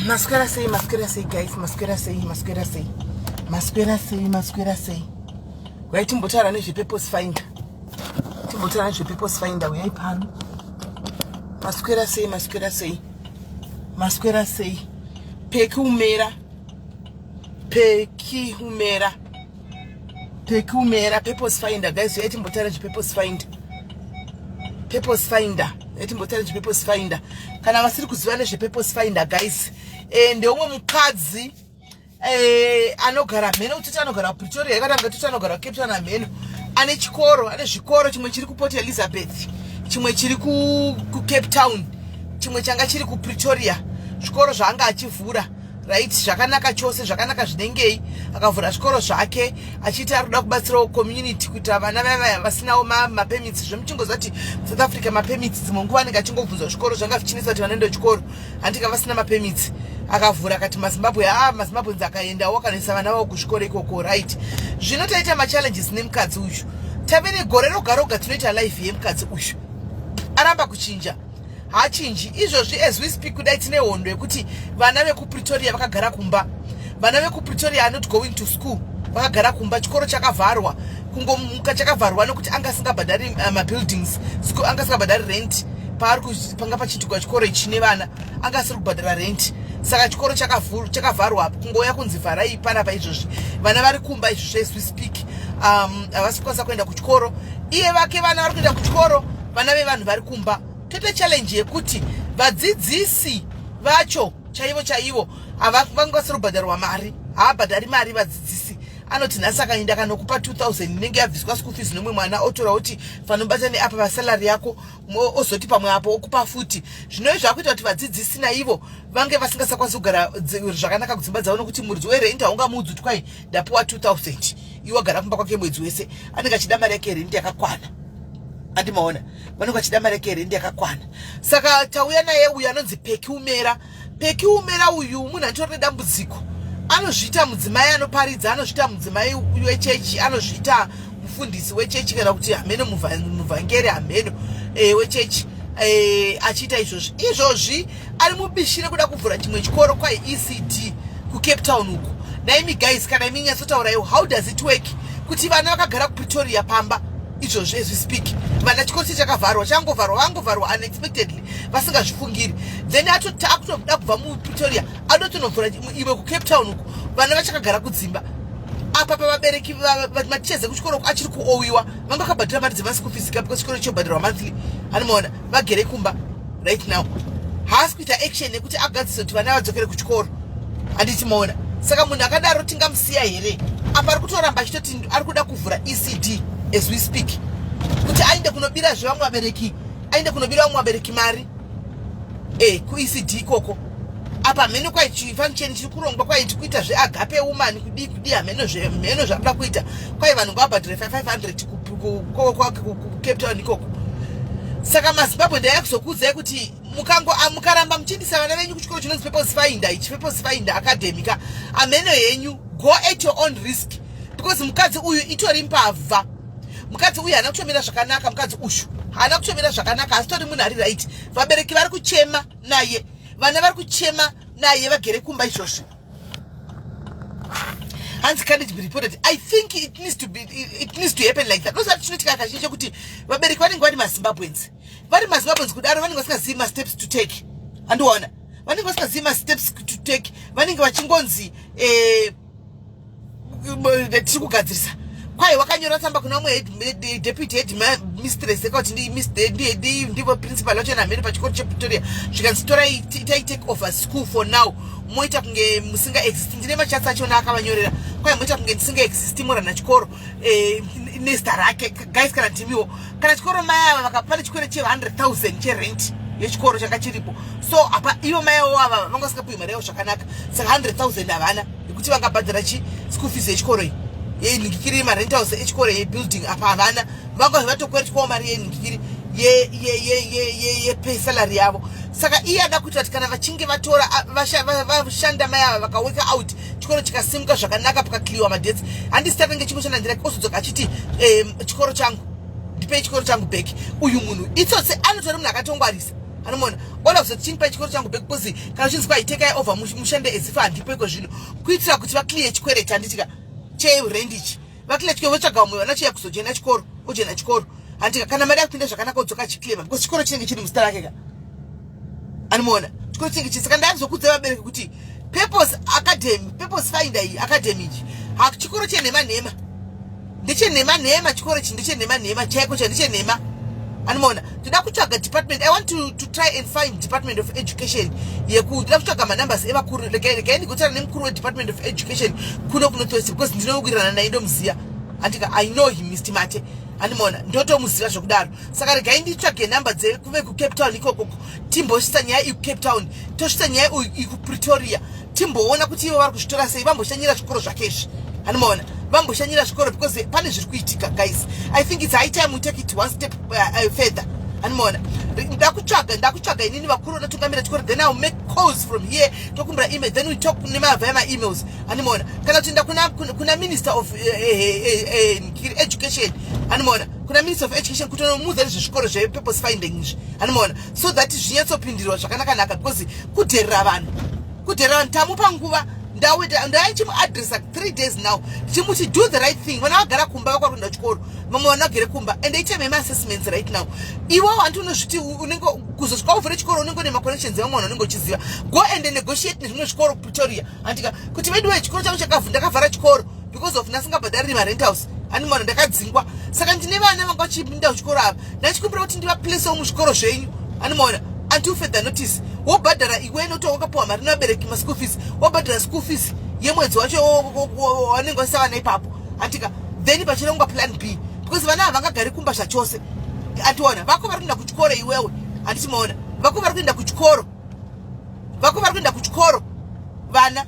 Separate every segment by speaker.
Speaker 1: Masquera say, guys. Masquera say. Wait, Timbotara and yePurpose find. Timbotara and yePurpose find away. I pan. Masquera say. Peki humera. Purpose finder, guys. Wait, Timbotara and yePurpose find. Purpose finder. Etimbotera yePurpose finder. Kana vasiri kuziva nezvePurpose finder, guys. Ndeumwe mukadzi anogara mheno kuti anogara kuPretoria yakatanga kuti anogara kuCape Town mheno ane chikoro, ane zvikoro, chimwe chiri kuPort Elizabeth, chimwe chiri kuCape Town, chimwe changa chiri kuPretoria. Zvikoro zvaanga achivhura, right, zvakanaka chose, zvakanaka zvinengei. Akavhura zvikoro zvake achiti ari kuda kubatsirawo community kuti vana vaya vasinawo mapermits. Zvemuchingozva kuti South Africa mapermits dzimwe nguva anenge achingobvunzwa zvikoro zvanga zvichinesa kuti vanoenda kuchikoro handika vasina mapermits. Akavhura akati maZimbabwe akaendawo akanoisa vana vavo kuzvikoro ikoko, right. Zvino taita machallenges nemukadzi uyu. Tave negore roga roga tinoita life yemukadzi uyu. Aramba kuchinja. Hachinji izvozvi as we speak kudai tine hondo yekuti vana vekuPretoria vakagara kumba. Vana vekuPretoria are not going to school. Vakagara kumba, chikoro chakavharwa. Kungomuka chakavharwa nokuti anga asingabhadhari buildings. School anga asingabhadhari rent. Panga pachitukwa chikoro ichi nevana. Anga asiri kubhadhara rent. Saka chikoro chakavharwa. Kungoya kunzi vharai panapa izvozvi. Vana vari kumba izvozvi as we speak. Havasi kukwanisa kuenda kuchikoro. Iye vake vana vari kuenda kuchikoro. Vana vevanhu vari kumba. Tote challenge yekuti vadzidzisi vacho chaivo havangosiri kubhadharwa mari. Haabhadhari mari vadzidzisi. Anoti nhasi akaenda kanokupa 2000 inenge yabviswa school fees nomwe mwana otora kuti fanobatane apa pasalary yako ozoti pamwe apo okupa futi. Zvino zvakuita kuti vadzidzisi naivo vange vasingasakwanisi kugara zvakanaka kudzimba dzavo nokuti muridzi werent haungamuudzi kuti kwai ndapuwa 2000 iwe wagara kumba kwake mwedzi wese. Anenge achida mari yake rent yakakwana. Andimaona vanenge vachida mari yake rent yakakwana. Saka tauya naye uyu anonzi Peki humera uyu munhu atorine dambudziko. Anozviita mudzimai anoparidza, anozviita mudzimai wechechi, anozviita mufundisi wechechi kana kuti hameno muvhangeri hameno wechechi achiita izvozvi ari mubishire kuda kuvhura chimwe chikoro kwai ECD kuCape Town uku. Naimi guys, kana imi nyatsotaurayo, how does it work kuti vana vakagara kuPretoria pamba izvozvi as we speak. Vana chikoro chakavharwa, vangovharwa unexpectedly vasingazvifungiri. Then akutoda kubva muPretoria adotonovhura iwe kuCape Town uku. Vana vachakagara kudzimba. Apa pavabereki maticheze kuchikoro achiri kuowiwa. Vanga vakabhadhira mari dzemaschool fees because chikoro chobhadhirwa monthly. Anomaona vagere kumba right now. Haasi kuita action yekuti agadzise kuti vana vadzokere kuchikoro. Handiti maona. Saka munhu akadaro tingamusiya here? Apa ari kutoramba achitoti ari kuda kuvhura ECD as we speak. Kuti aende kunobira zvevamwe vabereki mari. Ku-ECD ikoko. Apa mheno kwai chifancheni chiri kurongwa kwai kuita zveagape woman kudi hameno zvakuda kuita. Kwai vanhu ngavabhadhire 500 kuCape Town ikoko. Saka maZimbabwe ndayakuzokuudzai kuti mukaramba muchiendesa vana venyu kuchikoro chinonzi Purpose Finder Academy, ameno yenyu go at your own risk, because mukadzi uyu itori mbavha. Mukadzi uyu haana kutomira zvakanaka. Mukadzi uyu haana kutomira zvakanaka, asi tori munhu ari right. Vabereki vari kuchema naye, vana vari kuchema naye, vagere kumba izvozvi. Hands can it be reported? I think it needs to happen like that. Ndosa tinotika kazhinji kuti vabereki vanenge vari maZimbabweans. Vari maZimbabweans kudaro vanenge vasingazivi ma-steps to take. Handiona. Vanenge vasingazivi ma-steps to take. Vanenge vachingonzi tiri kugadzirisa. Kwai wakanyora tsamba kuna umwe deputy head mistress ekati ndivo principal wacho namheri pachikoro chePretoria. Zvikanzitora itai take over school for now. Moita kunge musinga exist. Ndine machatsi achona akavanyorera. Kwai moita kunge ndisinga exist murana chikoro nesta rake. Guys, kana timiwo kana chikoro maya vakapana chikoro che 100,000 cherent yechikoro chakachiripo. So apa ivo maya wava vangasingapuwi mari yavo zvakanaka. Saka 100,000 havana nekuti vangabhadhara school fees yechikoro iyi. Yenikikiri marentals echikoro yebuilding apa havana. Vangazvi vatokweretwawo mari yenikikiri pay salary yavo. Saka iye ada kuti kana vachinge vatora vashanda maya vakaweka out chikoro chikasimuka zvakanaka pakakliwa madebts, handisitata ngechimwe chanandira osodzoka achiti chikoro changu ndipei chikoro changu back. Uyu munhu itsotse anotori munhu akatongwarisa. Anomona ola kuzochimpa chikoro changu because kana chinzi kwa iteka over mushande ezifa handipeko zvino kuitira kuti va clear chikwere chanditika che rendichi va clear chikoro vatsvaga vamwe vanachiya kuzojena chikoro ojena chikoro handika kana mari yakupinda zvakanaka udzoka chiclaima because chikoro chinenge chiri muzita rake ka anomona chikoro chinenge chiri saka ndakuzokudza vabereki kuti Purpose Academy Purpose Finder iyi academy chikoro chenhema ndichenhema chikoro chi ndichenhema chaiko chandichenhema anomona toda kutsvaga department. I want to try and find Department of Education yekuda kutsvaga manumbers evakuru regai ndigotara nemukuru weDepartment of Education kuno kunotosi because ndinowirirana naye ndomuziva andika I know him Mr. Mate anomona ndotomuziva zvokudaro saka regai nditsvage number dzekuve kuCape Town ikoko timbosvitsa nyaya iyi kuCape Town tosvitsa nyaya iyi kuPretoria timboona kuti ivo vari kuzvitora sei vamboshanyira zvikoro zvakezvi anomona vamboshanyira zvikoro because pane zviri kuitika guys. I think it's high time we take it one step further anomona ndakutsvaga inini vakuru vanotungamira chikoro then I'll make calls from here tokumbira email then we talk nemavha emails anomona kana kutoenda kuna Minister of Education anomona kuna Minister of Education kutonomuudza nezvezvikoro zvePurpose Finding izvi anomona so that zvinyatsopindirwa zvakanaka because kudherera vanhu tamupa nguva ndaichimuadressa 3 days now ndichimuti do the right thing vana vagara kumba vakwa kuenda chikoro vamwe vana vagere kumba and itemema assessments right now iwo vantu unozviti unenge kuzosvika uvhure chikoro unenge une maconnections vamwe vanhu unenge uchiziva go and negotiate nezvimwe zvikoro kuPretoria andika kuti wedu chikoro changu ndakavhara chikoro because of nasingabhadhariri marent house anomona ndakadzingwa saka ndine vana vanga vachipinda kuchikoro apa ndachikumbira kuti ndivaplacewo muzvikoro zvenyu anomona until further notice wobhadhara iwe notowakapuwa mari nabereki maschool fees wobhadhara school fees yemwedzi wacho wanenge wasava naipapo andika then pachirongwa plan B because vana havangagari kumba zvachose ationa vako vari kuenda kuchikoro iwewe handitimaona vako vari kuenda kuchikoro vana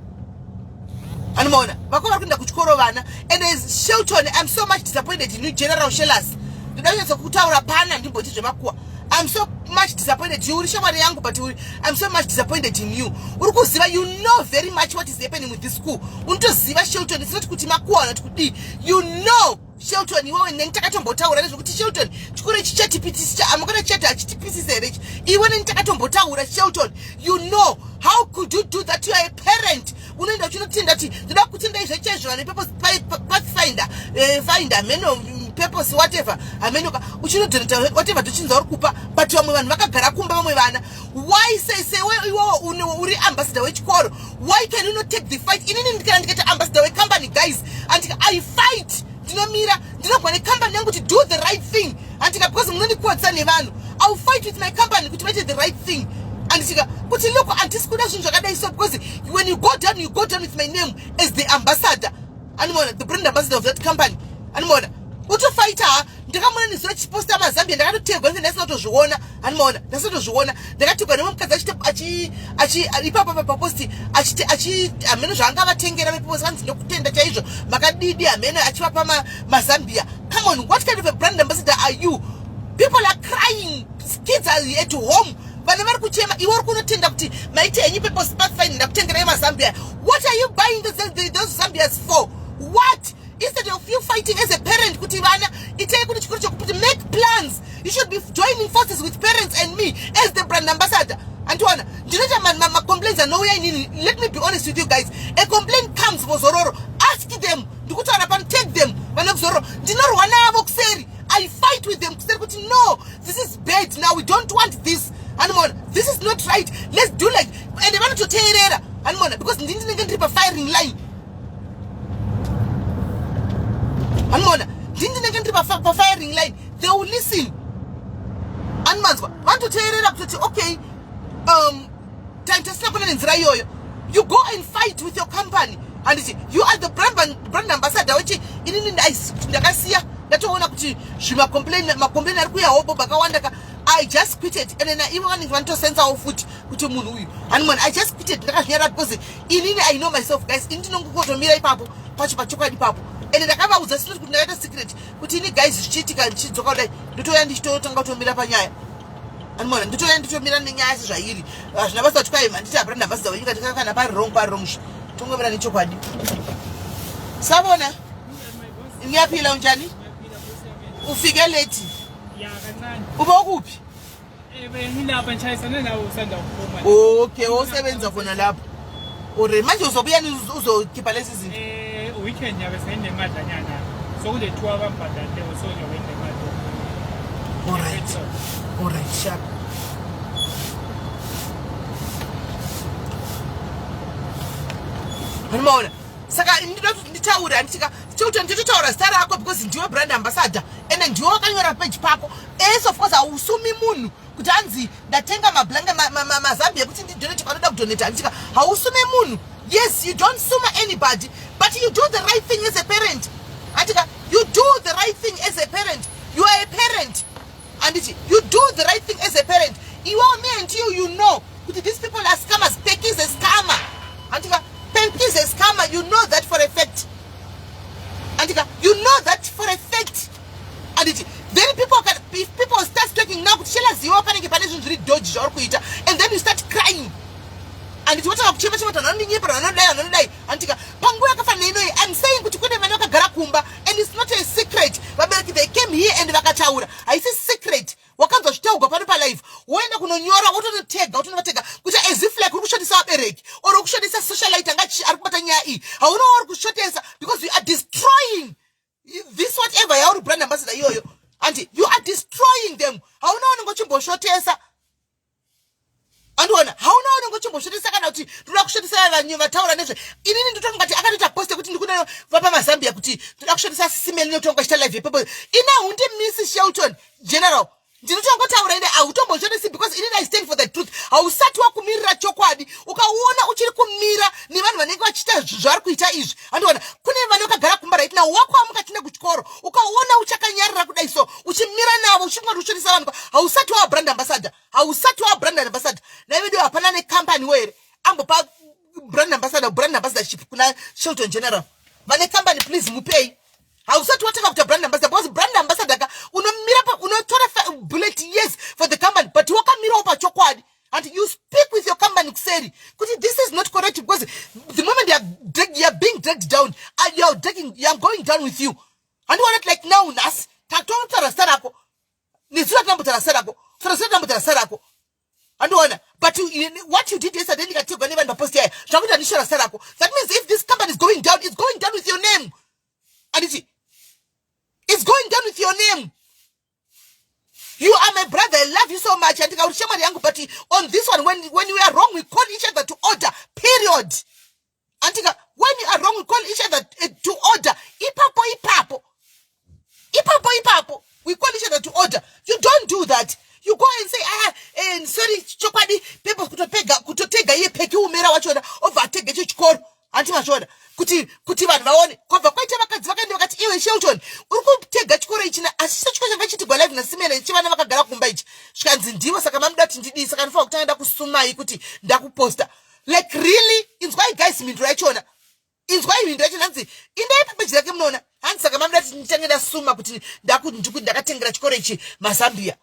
Speaker 1: anomaona vako vari kuenda kuchikoro vana and as Shelton I'm so much disappointed in you General Shellers ndinonyatsa kutaura pana ndimboti zvemakuwa I'm so much disappointed. You shamwari yangu but I'm so much disappointed in you. Urukuziva you know very much what is happening with this school. Untoziva Shelton it's not kuti makuwa not kuti you know Shelton iwewe nendakatombotawura nezvokuti Shelton chikoro ichi chatipitisa amukona chati achitipitisa here ichi iwe nendakatombotawura Shelton you know how could you do that? You are a parent unoenda uchinotenda kuti ndoda kutenda izvechezvo vane Pathfinder finder meno Purpose whatever amenoka uchinodonata whatever dochinza uri kupa but vamwe vanhu vakagara kumba vamwe vana why say iwewe uri ambassador wechikoro why can you not take the fight inini ndikana ndikati ambassador wecompany guys andika I fight ndinomira ndinogwa necompany yangu to do the right thing andika because munondikuwadza nevanhu I'll fight with my company kuti vaite the right thing andika kuti loko handisi kuda zvinhu zvakadai so because when you go down with my name as the ambassador anomona the brand ambassador of that company anomona utofighter ndakamona nezuro chiposta mazambia ndakatotegwa nge ndasinatozviona anomona ndasinatozviona ndakategwa nemwe mukadzi ipapa paposti achiti ameno zvanga vatengera vePurpose vanzi ndokutenda chaizvo makadidi ameno achivapa mazambia. Come on, what kind of a brand ambassador are you? People are crying, kids are at home vana vari kuchema iwe uri kunotenda kuti maite henyu Purpose Pathfinder ndakutengera mazambia. What are you buying those zambias for? What? Instead of you fighting as a parent kuti vana itei kuti chikoro chokuti make plans, you should be joining forces with parents and me as the brand ambassador. Antoine, ndinoita ma complaints anouya inini. Let me be honest with you guys, a complaint comes for Zororo, ask them ndikutaura pano, take them vana kuzororo ndinorwa navo kuseri. I fight with them kuseri kuti no, this is bad now, we don't want this anomona, this is not right, let's do like and vanototeerera anomona because ndini ndinenge ndiri pa firing line anomona ndini ndinenge ndiri pa firing line, they will listen anomanzwa vanototeerera kuti okay tasina kuna nenzira iyoyo, you go and fight with your company and you are the brand ambassador which inini ndakasiya ndatoona kuti makomplain ari kuyawo bakawanda ka I just quitted and then even when vanotosenza wo futi kuti munhu uyu anomona I just quitted ndakazvinyara because inini I know myself guys, ini ndinongokotomira ipapo pachokwadi ipapo and ndakavaudza sinoti kuti ndakaita secret kuti ini guys zvichiitika ndichidzoka kudai ndotoya ndichitotanga kutomira panyaya anomona ndotoya nditomira nenyaya sezvairi zvina basa kuti kwai manditi brand ambassador wenyika tikakana pari wrong tongomira nechokwadi. Sabona ngiyapila unjani? Ufike late?
Speaker 2: Ya kancane.
Speaker 1: Uba kuphi? Okay, osebenza khona lapho. Ore manje uzobuya uzokhipha lezi zinto.
Speaker 2: Weekend yabe sende madlanyana. So kule 2 abambadale so yowende mado.
Speaker 1: All right, sharp. Unaona? Saka nditaura nditika choti nditotaura zita rako because ndiwe brand ambassador and ndiwe wakanyora page pako. Yes, of course ausumi munhu kuti anzi ndatenga mablanka mazambia kuti ndidonate panoda kudonate andika hausumi munhu. Yes, you don't sue anybody, but you do the right thing as a parent. Andika, you do the right thing as a parent. You are a parent. And you do the right thing as a parent. You are me and you know these people are scammers. Peki is a scammer. Andika, Peki is a scammer. You know that for a fact. Andika, you know that for a fact. And then if people start talking now, and then you start crying. And it's what I'm saying. And it's not a secret. They came here and I say secret. Wakanza shitauga pano pa live. Wenda kunonyora utotega kucha as if like ukushotisa bereki or ukushotisa socialite ngachi arikubata nyai. Hauna ori kushotesa because you are destroying this whatever ya uri brand ambassador yoyo. And you are destroying them. Hauna ori ngochimbo shotesa. And one, how now go to Moshisa Kanati, Raksha and Taura Nation. In any to ngati akati post kuti ndikuna papa Mazambia kuti Raksha SIS-MELLY tonga live people. Ina unde Mrs. Shelton General. Ndinotonga taura ine autombo jonesi because I stand for the truth. Hausati wa kumira chokwadi ukaona uchiri kumira ni vanhu vanenge vachita zvari kuita izvi. Andona kune vanhu vakagara kumba right now wako amukatinde kuchikoro ukaona uchakanyarira kudai so uchimira navo uchimwa rushorisa vanhu hausati wa brand ambassador. Hausati wa brand ambassador. Na video hapana ne company where ambopa brand ambassadorship kuna Shelton General. Mane company please mupay. Hausati wa take after brand ambassador because brand ambassador unotora bullet yes for the company but waka mira opa chokwadi and you speak with your company kuseri kuti this is not correct because the moment you are being dragged down and you are going down with you and you are not like now nas tatonga sarako nizula tambutara sarako and but what you did yesterday nikatiga never post here shakuta nishara sarako. That means if this company is going down, it's going down with your name. And it's going down with your name. You are my brother. I love you so much. But on this one, when we are wrong, we call each other to order. Period. When you are wrong, we call each other to order. Ipapo. We call each other to order. You don't do that. You go and say, sorry, chokwadi, people kutotega ye peki umera wachoda, overtake chikoro. Antimashoda. Kuti vanhu vaone kwabva kwaita vakadzi vakaenda vakati iwe Shelton uri kutega chikoro ichina asisa chikoro changa chitigwa live naSIS-MELLY chivana vakagara kumba ichi zvikanzi ndivo saka mamuda kuti ndidii saka ndinofanira kutanga ndakusumai kuti ndakuposta like really inzwai guys mindu rachona hanzi indai papeji rake munoona hanzi saka mamuda kuti nditange ndasuma kuti ndakatengera chikoro ichi maZambia.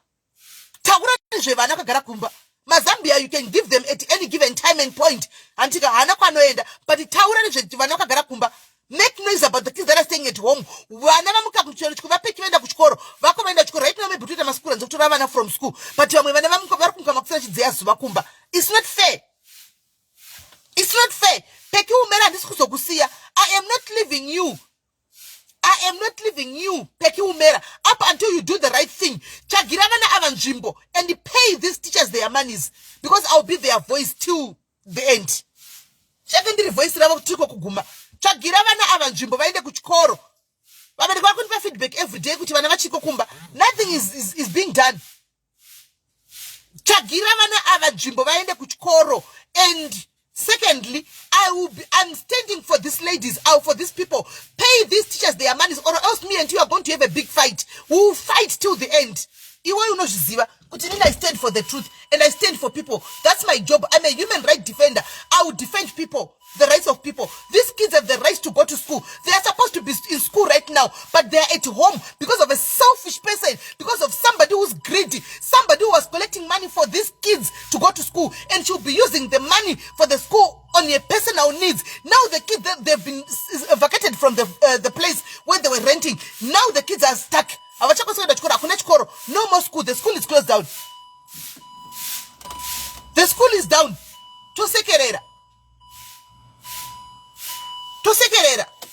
Speaker 1: Taura nezvevana vakagara kumba maZambia, you can give them at any given time and point. Antika hana kwanoenda, but taura nezvevana vakagara kumba. Make noise about the kids that are staying at home. Vana vamuka kuchikoro chikuvapeki vaenda kuchikoro. Vako vaenda kuchikoro right now mebhutuita masikuru nzokutora vana from school. But vamwe vana vamuka vari kumuka makusana chidziya zuva kumba. It's not fair. It's not fair. Peki umera handisi kuzokusiya. I am not leaving you. Peki umera. Up until you do the right thing. Chagira vana avanzvimbo and pay these teachers their monies. Because I'll be their voice till the end. Chakendiri voice ravo kutiko kuguma. Chagira vana avanzvimbo vaende kuchikoro. Vabereki vari kunipa feedback every day kuti vana vachiko kumba. Nothing is being done. Chagira vana avanzvimbo vaende kuchikoro. And secondly, I'm standing for these ladies, for these people. Pay these teachers their monies, or else me and you are going to have a big fight. We will fight till the end. I stand for the truth and I stand for people. That's my job. I'm a human rights defender. I will defend people, the rights of people. These kids have the right to go to school. They are supposed to be in school right now, but they are at home because of a selfish person, because of somebody who's greedy, somebody who was collecting money for these kids to go to school and should be using the money for the school on your personal needs. Now the kids, they've been vacated from the place where they were renting. Now the kids are stuck. No more school. The school is closed down. The school is down. Tosekerera.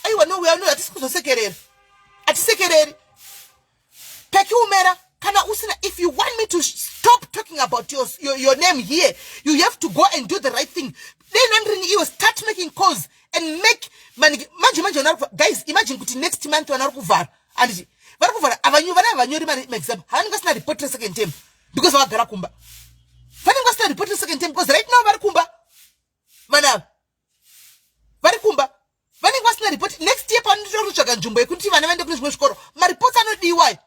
Speaker 1: Aiwa no we are not atisekerera. Atisekerera. Peki umera. Kana usina, if you want me to stop talking about your name here, you have to go and do the right thing. Then you start making calls and make money. Guys, imagine next month wanarukuvara. And varukuvara avanyori exam. Havanga sina report the second term because of Garakumba. Havanga sina report the second term because right now Varakumba. Mana Varakumba. Havanga sina report next year panito ruchaga njumbo ekunti vana vende kushkoro. Ma reports are not DY.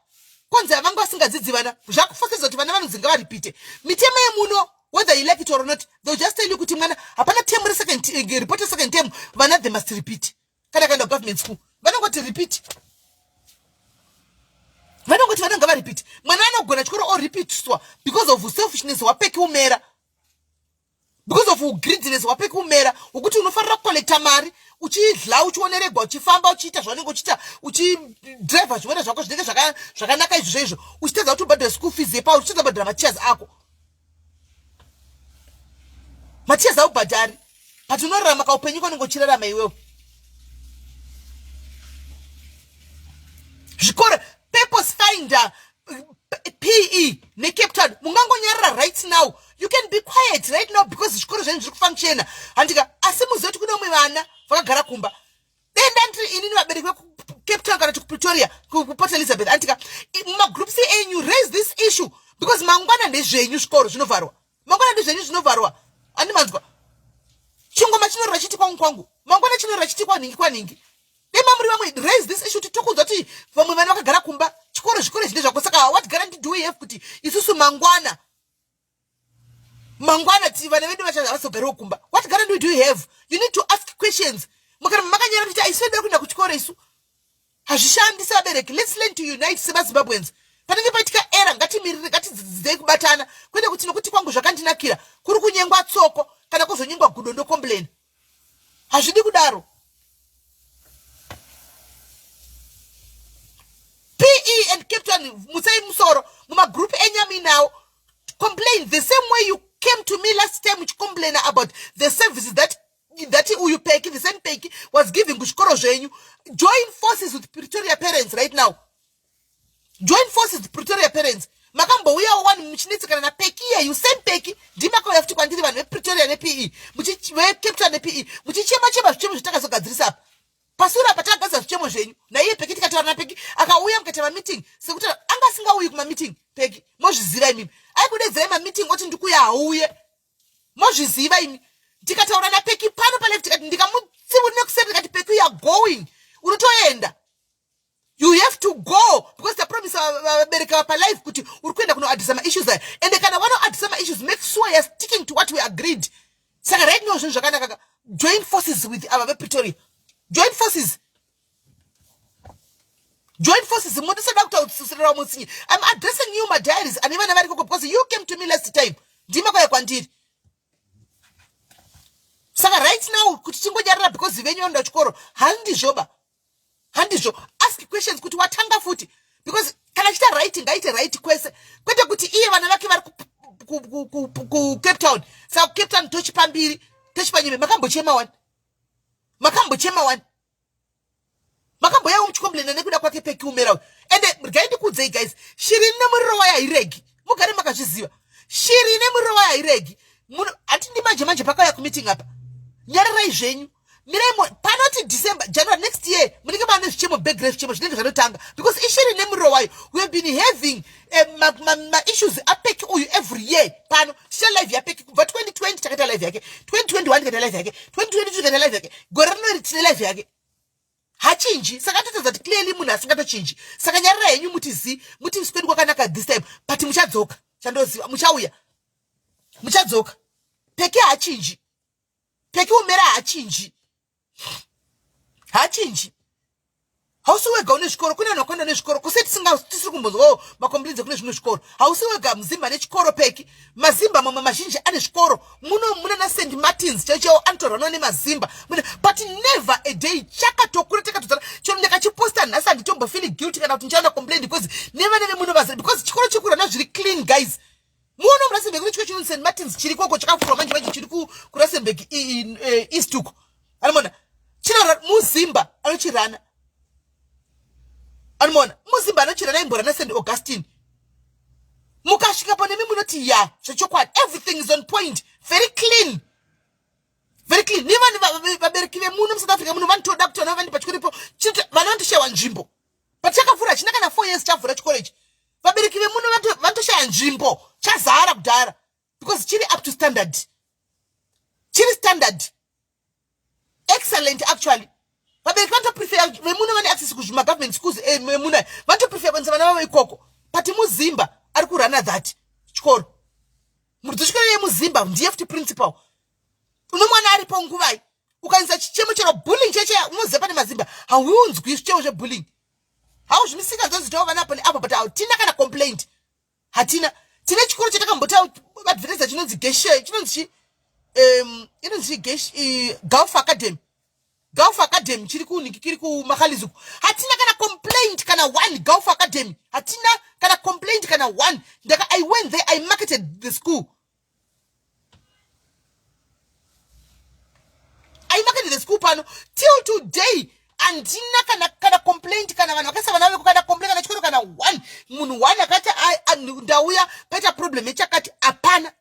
Speaker 1: Kwanza vangu asingadzizi vana zvakufokezwa kuti vana vanodzinga varipite mitemo yemuno whether you like it or not they'll just tell you kuti mwana hapana term second report second term vana they must repeat kana kind of government school vanongoti repeat vananga repeat mwana anogona chikoro or repeat swa because of selfishness wapeki umera because of greediness wapeki umera ukuti unofanira kukolekta mari uchidla uchioneregwa uchifamba uchiita zvanenge uchiita uchidriver zvimweni zvako zvinenge zvakanaka izvozvo uchitedza kuti ubhadhara school fees yepa uchitedza kubhadhara matiers ako matiers aubhadhari but unorarama kaupenyu kwaunenge uchirarama iwewe zvikora purpose finder PE neCape Town mungangonyarara right now you can be quiet right now because zvikoro zvenyu zviri kufunctiona handika asi muzoti kune umwe vana vakagara kumba denda ndiri inini vabereki veCape Town kana kuPretoria kuPort Elizabeth handika mumagroups enyu raise this issue because mangwana ndezvenyu zvikoro zvinovharwa mangwana ndezvenyu zvinovharwa handimanzwa chingoma chinorora chiti kwangu mangwana chinorora chiti kwaningi Dema muri vamwe raise this issue titokunzwa kuti vamwe vana vakagara kumba chikoro zvikoro zvine zvako saka what guarantee do we have kuti isusu mangwana ti vana vedu vachazogara kumba what guarantee do you have you need to ask questions mukana makanyara kuti aisweda kuenda kuchikoro isu hazvishandisa vabereki let's learn to unite semaZimbabweans panenge paitika era ngatimirire ngatidzidzei kubatana kwete kuti nokuti kwangu zvakandinakira kuri kunyengwa tsoko kana kuzonyengwa gudo ndo complain hazvidi kudaro PE and Cape Town Musai Musoro muma group enyami now complain the same way you came to me last time which complain about the services that you pay the same pay was giving kuchikoro zvenyu join forces with Pretoria parents right now join forces with Pretoria parents makambo uya one muchinitsikana na peki ya you same peki ndimako yafuti kwandiri vanhu vePretoria nePE Cape Town nePE muchichema zvichemo zvitakazogadzirisa apa pasura patagaza zvichemo zvenyu naiye peki tikataura na peki akauya mukatema meeting sekuti anga singauyi kuma meeting peki mozviziva imimi aikudedzera ma meeting oti ndikuya auye mozviziva imi tikataura na peki pano pa left tikati ndikamutsivune kuseri tikati peki you are going unotoenda you have to go because the promise vabereka pa life kuti uri kuenda kuno address ma issues and kana vano address ma issues make sure you are sticking to what we agreed saka right now zvinhu zvakanaka join forces with our Pretoria join forces I'm addressing you my diaries and even America because you came to me last time ndimako yakwandiri saka right now kuti tingojarira because venyu ndo chikoro handizvo ask questions kuti watanga futi because kana chita writing aite right kwese kwete kuti iye vana vake vari ku Cape Town saka Cape Town tochipambiri tochipanyime makambochema one makambo yao mchikomblena nekuda kwake peki umerawo ende gaidi kudzei guys shiri nemuriro waya iregi mugare makazviziva shiri nemuriro waya iregi ati ndimanje pakauya kumeeting apa nyararai zvenyu miremo panoti December January next year munenge mane zvichemo background zvichemo zvinenge zvanotanga because ishiri nemuriro wayo we have been having ma issues apeki uyu every year pano ticha live yapeki kubva 2020 takaita live yake 2021 takaita live yake 2022 takaita live yake gore rino tine live yake hachinji saka tatadza kuti clearly munhu asingatochinji saka nyarira henyu muti sikwedu kwakanaka this time but muchadzoka chandoziva muchadzoka peki hachinji peki umera hachinji hausi wega une zvikoro kune anokwenda nezvikoro kuseti tisiri kumbonzwa makombirinze kune zvimwe zvikoro hausi wega muzimba nechikoro peki mazimba mamwe mazhinji ane zvikoro muna na St Martins chaicho anotorwa nemazimba but never a day chakatokura takatodzana chero ndakachiposta nhasi handitombo feel guilty kana kuti ndichaona complain because never muno bazimba because chikoro chikuru na zviri clean guys muno murasimbe kuti chikoro chino St Martins chiri koko chakafurwa manje chiri ku Rustenburg East uko alimona chino muzimba anochirana alimona muzimba anochirana imbora na St Augustine mukashika pane munoti ya zvechokwadi everything is on point very clean niva vabereki vemuno muSouth Africa muno vanotoda kuti vana vandipa chikoro ipo chiti vana vanotoshaya nzvimbo pachakavhura china kana 4 years chavhura chikoro ichi vabereki vemuno vanotoshaya nzvimbo chazara kudhara because chiri up to standard excellent actually vabereki vanotoprefer vemuno vane access kuzvima government schools vemuno vanotoprefer kuendesa vana vavo ikoko but muzimba ari kurana that chikoro mudzichikoro yemuzimba ndiye futi principal unomwana aripo nguvai ukainza chichemo chero bullying cheche unoziva pane mazimba hauunzwi zvichemo zvebullying hau zvimisika nzozitawo vana apo neapo but hatina kana complaint hatina tine chikoro chatakambota advertise chinonzi geshe chinonzi Gulf Academy chiri ku Makhalizuku hatina kana complaint kana one Gulf Academy hatina kana complaint kana one ndaka I went there I marketed the school pano till today andina kana complaint kana vanhu vakasa vana veko kana complaint kana chikoro kana one munhu one akati ndauya paita problem echakati hapana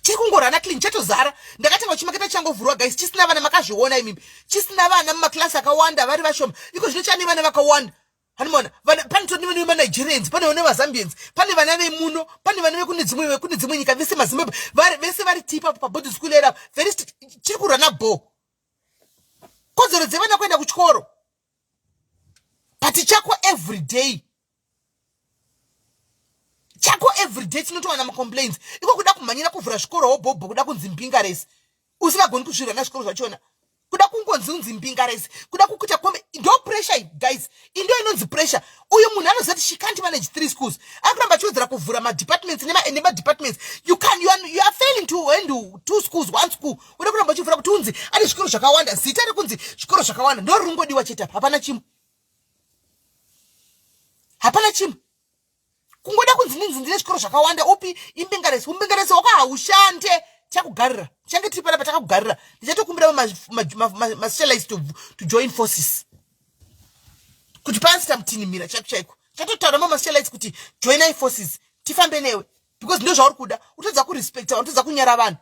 Speaker 1: chiri kungorana clean chatozara ndakati vachimaketa changovhurwa guys chisina vana makazviona imimi chisina vana mumaklasi akawanda vari vashoma iko zvino chane vana vakawanda hanimona pane toni vana vemanigerians pane vana vazambians pane vana vemuno pane vana vekune dzimwe nyika vese mazimbabwe vese vari tipa pabody school era very chiri kurana bo kodzero dzevana kuenda kuchikoro but chako everyday tinotowana macomplaints iko kuda kumhanyira kuvhura zvikoro hobhobho kuda kunzi mbingaresi usingagoni kuzvirwa nazvikoro zvachona kuda kungonzi unzi mbingaresi kuda kukuita ndo pressure guys indo inonzi pressure uyu munhu anozati she can't manage 3 schools akuramba chiwedzera kuvhura madepartments nemadepartments you are failing to handle 2 schools 1 school uda kuramba chivhura kuti unzi ane zvikoro zvakawanda zita rekunzi zvikoro zvakawanda ndo ringodiwa chete hapana chimwe kungoda kunzi ndine chikoro zvakawanda upi imbingaresi umbingaresi wako haushande chakugarira change tiri pana patakakugarira ndichatokumbira maspecialist to join forces kuti pansita mutinimira chaiko chatotaura maspecialist kuti joinai forces tifambe newe because ndo zvauri kuda utodza kurespecta utodza kunyara vanhu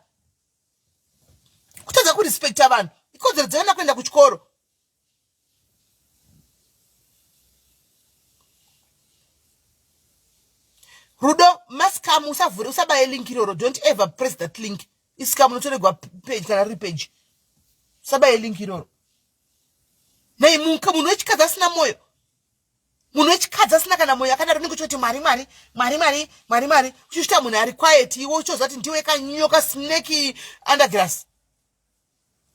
Speaker 1: kutodza kurespecta vanhu ikodzero dzevana kuenda kuchikoro Rudo must come usabaye link iroro don't ever press that link isikam unotoregwa page kana repage usabaye link iroro nei munhu wechikadzi asina moyo munhu wechikadzi asina kana moyo akadaro nekuchoti mari uchishita munhu ari quiet iwe uchozati ndiwe kanyoka snake undergrass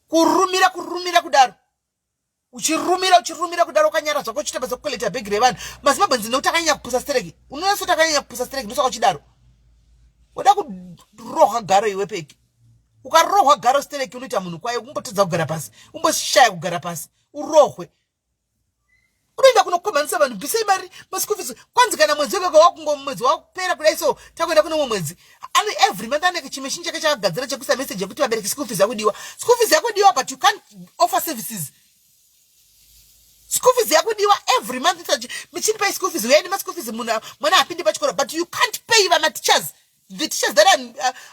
Speaker 1: kurumira kudaro uchirumira kudaro kanyara zvako uchitamba zokukoleta bhegi revanhu mazimbabwe nzi nekuti akanyanya kupusa stereki unonaso akanyanya kupusa stereki ndosaka uchidaro uda kurohwa garo iwe peki ukarohwa garo stereki unoita munhu kwaye umbotodza kugara pasi umboshaya kugara pasi urohwe unoenda kunokombanisa vanhu bvisei mari masikufisi kwanzi kana mwedzi wekeke mwedzi wakupera kudai so takuenda kuno mwedzi ani every month aneke chimwe chinhu chake chakagadzira chekuisa message yekuti vabereki sikufisi yakudiwa but you can't offer services school fees yakudiwa every month michini pay school fees uyeni ma school fees mwana apindi pachikoro but you can't pay vama teachers the teachers that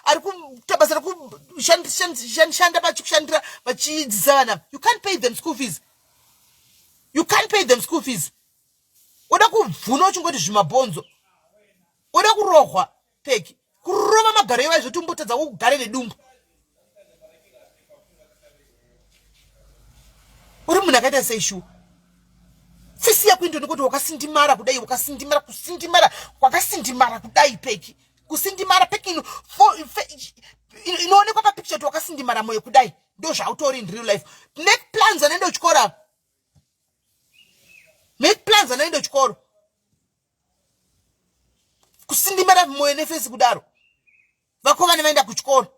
Speaker 1: are kutabasa kushanda pachikushandira vachidzidzisa vana you can't pay them school fees oda kuvhuna uchingoti zvimabhonzo oda kurohwa peki kurova magaro evaizvo timbotadza kugare nedumbu uri munhu akaita seishu fisi yako into nekuti wakasindimara kudai wakasindimara kudai peki kusindimara peki inoonekwa papicture kuti wakasindimara moyo kudai ndo zvautori in real life make plans anaenda kuchikoro kusindimara moyo nefesi kudaro vako vane vaenda kuchikoro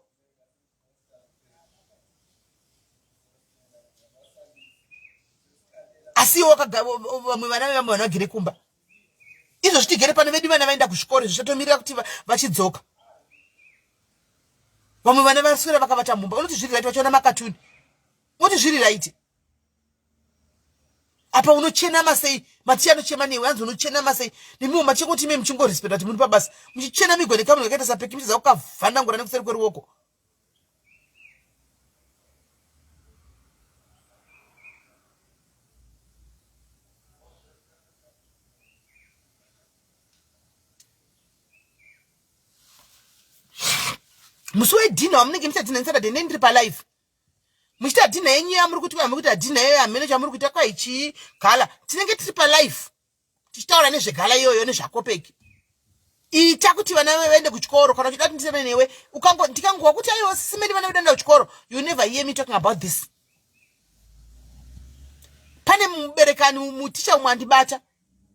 Speaker 1: asi vamwe vana vamwe vanogere kumba Izvo zvitigere pano vedu vana vaenda kuzvikoro zvichatomirira kuti vachidzoka. Vamwe vana vaswera vakavata mumba. Unoti zviri right vachiona makatuni. Unoti zviri right. Apa unochena masei. Maticha anochema newe hanzi unochena masei. Nemiwo machingoti ime mchingo respect kuti muri pabasa. Muchichena migone kamwe yakaita sapeki mchiza ukavhanangura nekuseri kweruoko. Musuwe dina wamunenge musadina Saturday nendiri pa live. Muchita dina yenyu yamuri kuti muri kuti dina yeyo amene chamuri kuita kwa ichi gala. Tinenge tiri pa live. Tichitaura nezvegala iyoyo nezvakopeki. Ita kuti vana vaende kuchikoro kana kuti ndiseme newe ndikangowa kuti ayo simeni vana vaenda kuchikoro. You never hear me talking about this. Pane muberekani muticha umwandibata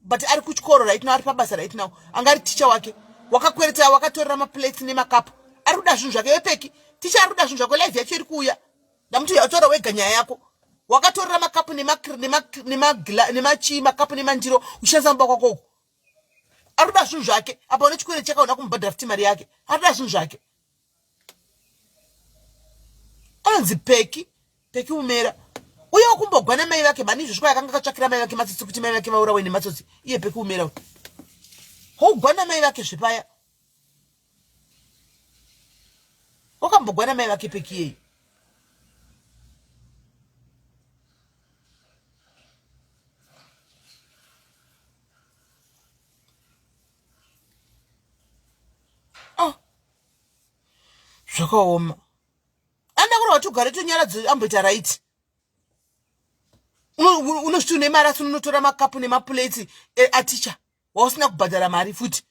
Speaker 1: but ari kuchikoro right now ari pabasa right now. Angari teacher wake wakakwereta wakatorera maplates nemakapu. Ari kuda zvinhu zvake wepeki. Teacher ari kuda zvinhu zvake live yacho iri kuuya. Ndamuti yatora wega nyaya yako. Wakatorera makapu makapu nemandiro ushanza mba kwako. Ari kuda zvinhu zvake. Apa une chikwere chakaona kumubhadhira futi mari yake. Ari kuda zvinhu zvake. Anzi peki umera. Uye wakumbogwa namai vake mani izvo yakanga akatsvakira mai vake matsotsi kuti mai vake vaurawe nematsotsi. Iye peki umera. Wogwa namai vake zvipaya. Wakambogwa namai vake peki yeyi. Zvakaoma. Anda kuri watugare tonyaradza amboita right. Unosviti une mari asi unotora makapu nemaplates aticha wausina kubhadhara mari futi.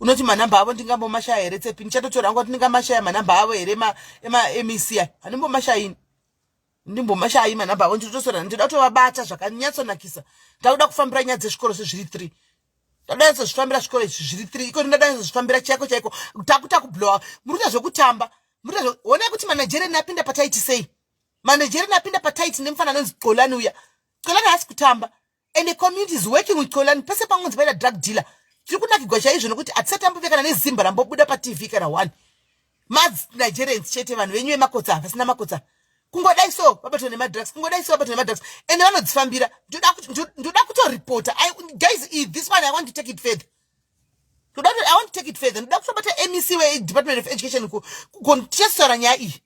Speaker 1: Unoti manamba avo ndingambomashaya here tsepi ndichatotora ngoti ndingamashaya manamba avo here emisiya handimbomashayini. Ndimbomashayi manamba avo nditotosora ndinoda kutovabata zvakanyatsonakisa. Ndakuda kufambira nyaya dzezvikoro zviri 3. Ndakuda kuzvifambira zvikoro zviri 3. Iko ndinoda kuzvifambira chaiko. Takuta kublowa. Muruta zvokutamba. Ona kuti manager napinda pataiti sei. Manager napinda pataiti nemfana nonzi Xolani uya. Xolani hasi kutamba. And the community is working with Xolani. Pese pangonzi vaida drug dealer. Tiri kunakigwa chaizvo nokuti atisatambove kana nezimba rambobuda paTV kana 1. Mad Nigerians chete vanhu venyu vemakotsa vasina makotsa. Kungodai so babatwa nemadrugs. Kungodai so babatwa nemadrugs. And vanodzifambira. Ndoda kutoripota. Guys, this one I want to take it further. I want to take it further. Ndoda kutobata MEC we Department of Education kuchesora nyaya iyi.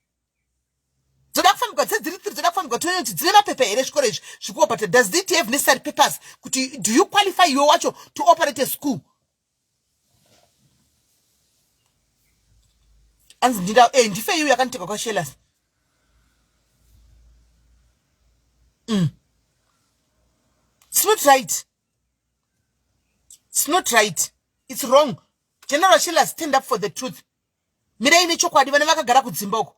Speaker 1: Ndoda kufambirwa dzedziri ndoda kufambirwa toona kuti dzine mapepa here zvikoro izvi zvikuopata. Does it have necessary papers? Kuti do you qualify iwe wacho to operate a school? Anzi ndinda ndife iwe yakaniteka kwaShelas. It's not right. It's not right. It's wrong. General Shelas, stand up for the truth. Mirai nechokwadi vana vakagara kudzimba uko.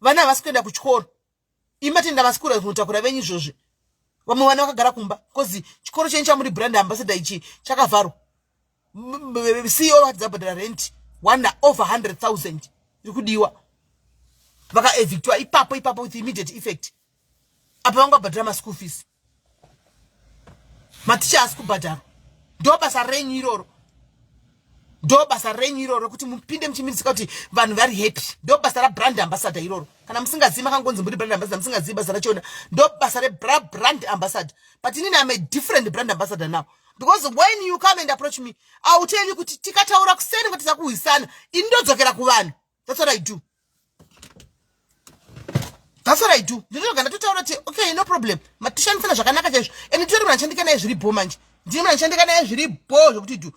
Speaker 1: Vana havasi kuenda kuchikoro. Imatenda masikura kunotakura venyu izvozvi. Vamwe vana vakagara kumba. Kozi chikoro chenyu chamuri brand ambassador ichi chakavharwa. CEO vakadzabhadhara rent over 100,000 iri kudiwa. Vakaevictwa ipapo with immediate effect. Apa vangabhadhara maschool fees. Maticha hasi kubhadhara. Ndo basa renyu iroro. Ndo basa renyu iroro kuti mupinde muchimirisika kuti vanhu vari happy. Ndo basa rabrand ambassador iroro. Kana musingazivi makangonzi muri brand ambassador musingazivi basa rachona. Ndo basa rebrand ambassador. But inini I'm a different brand ambassador now. Because when you come and approach me, I will tell you kuti tikataura kuseni kuti takuhwisana. Ini ndodzokera kuvanhu. That's what I do. That's what I do. Ndinoganda totaura kuti okay, no problem. Matishandisana zvakanaka chaizvo. And nditori munachandika naye zviripo manje. Ndiri munachandika naye zviripo zvokuti do.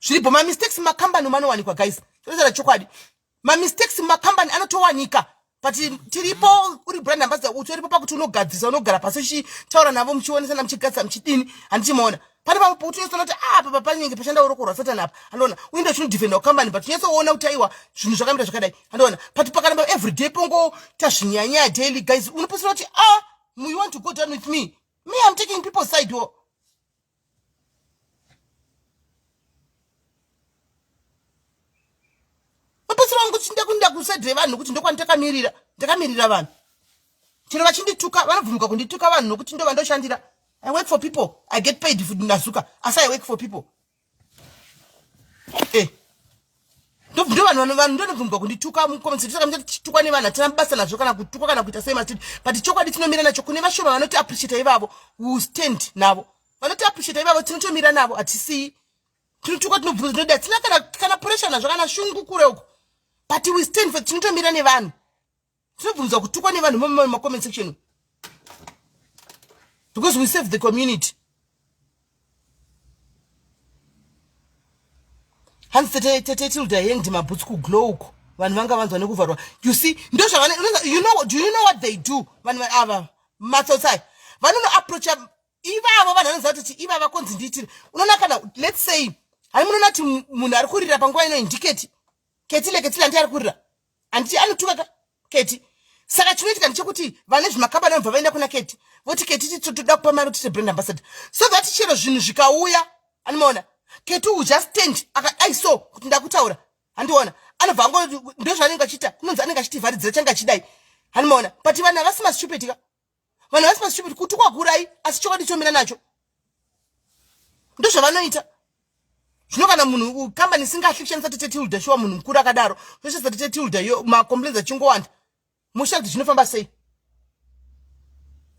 Speaker 1: Zviripo ma mistakes mumakambani manowanikwa guys. Tozera chokwadi. Ma mistakes mumakambani anotowanika. But tiripo uri brand ambassador utoripo pakuti unogadzisa unogara pasi uchitaura navo muchionesana muchigatsa muchidini handichimaona. Pane pamwe pauti unoona kuti apa panyenge pachanda urokorwa satani apa. Andoona uinde uchinodefenda company but unyasoona kuti aiwa zvinhu zvakamira zvakadai. Andoona but pakaramba everyday pongo tazvinyanya daily guys unoposira kuti you want to go down with me. Me I'm taking people's side. Unoposira kuti ndakunda kusadre vanhu kuti ndokwandakamirira. ndakamirira vanhu chero vachindituka vanobvumirwa kundituka vanhu nokuti ndo vandoshandira. I work for people, I get paid for nazuka as I work for people. Ndo vanhu ndonobvumirwa kundituka mukomenti saka mutitukwa nevanhu hatina basa nazvo kana kutukwa kana kuita sei masiti but chokwadi tinomira nacho kune vashoma vanoti appreciate ivavo who stand navo vanoti appreciate ivavo tinotomira navo hatisi tinotukwa tinobvunza tina kana pressure nazvo kana shungu kure uko but we stand for tinotomira nevanhu tinobvunza kutukwa nevanhu muma comment section because we save the community. Hans Tilda Yang Mabutsu glow when Vanga wants on over. You see, do you know what they do when we have a matter? When you approach a let's say, I'm not to Munarkuri Rapanguano indicate Ketila and Tarkura and Tianuka Katie. Sarachunit and Chokuti, Vanish Macabana and Vavenda Kunaketi. What Katie to Dr. Maru to the brand ambassador. So that she was Junishika Uya and Mona. Ketu just change. I saw Kutawra and one. And Vango Doshaninga Chita, Nunzaninga Chiva, the Changa Chidai, and Mona. But even a Vasma stupid. When I was stupid, Kutua Gurai, as Chodi to Milanacho. Doshavanoita. Snokana Munu, company single fiction that the Shwamun, Kurakadaro, which is the Tilda, you ma complaints that you want. Musha did not say.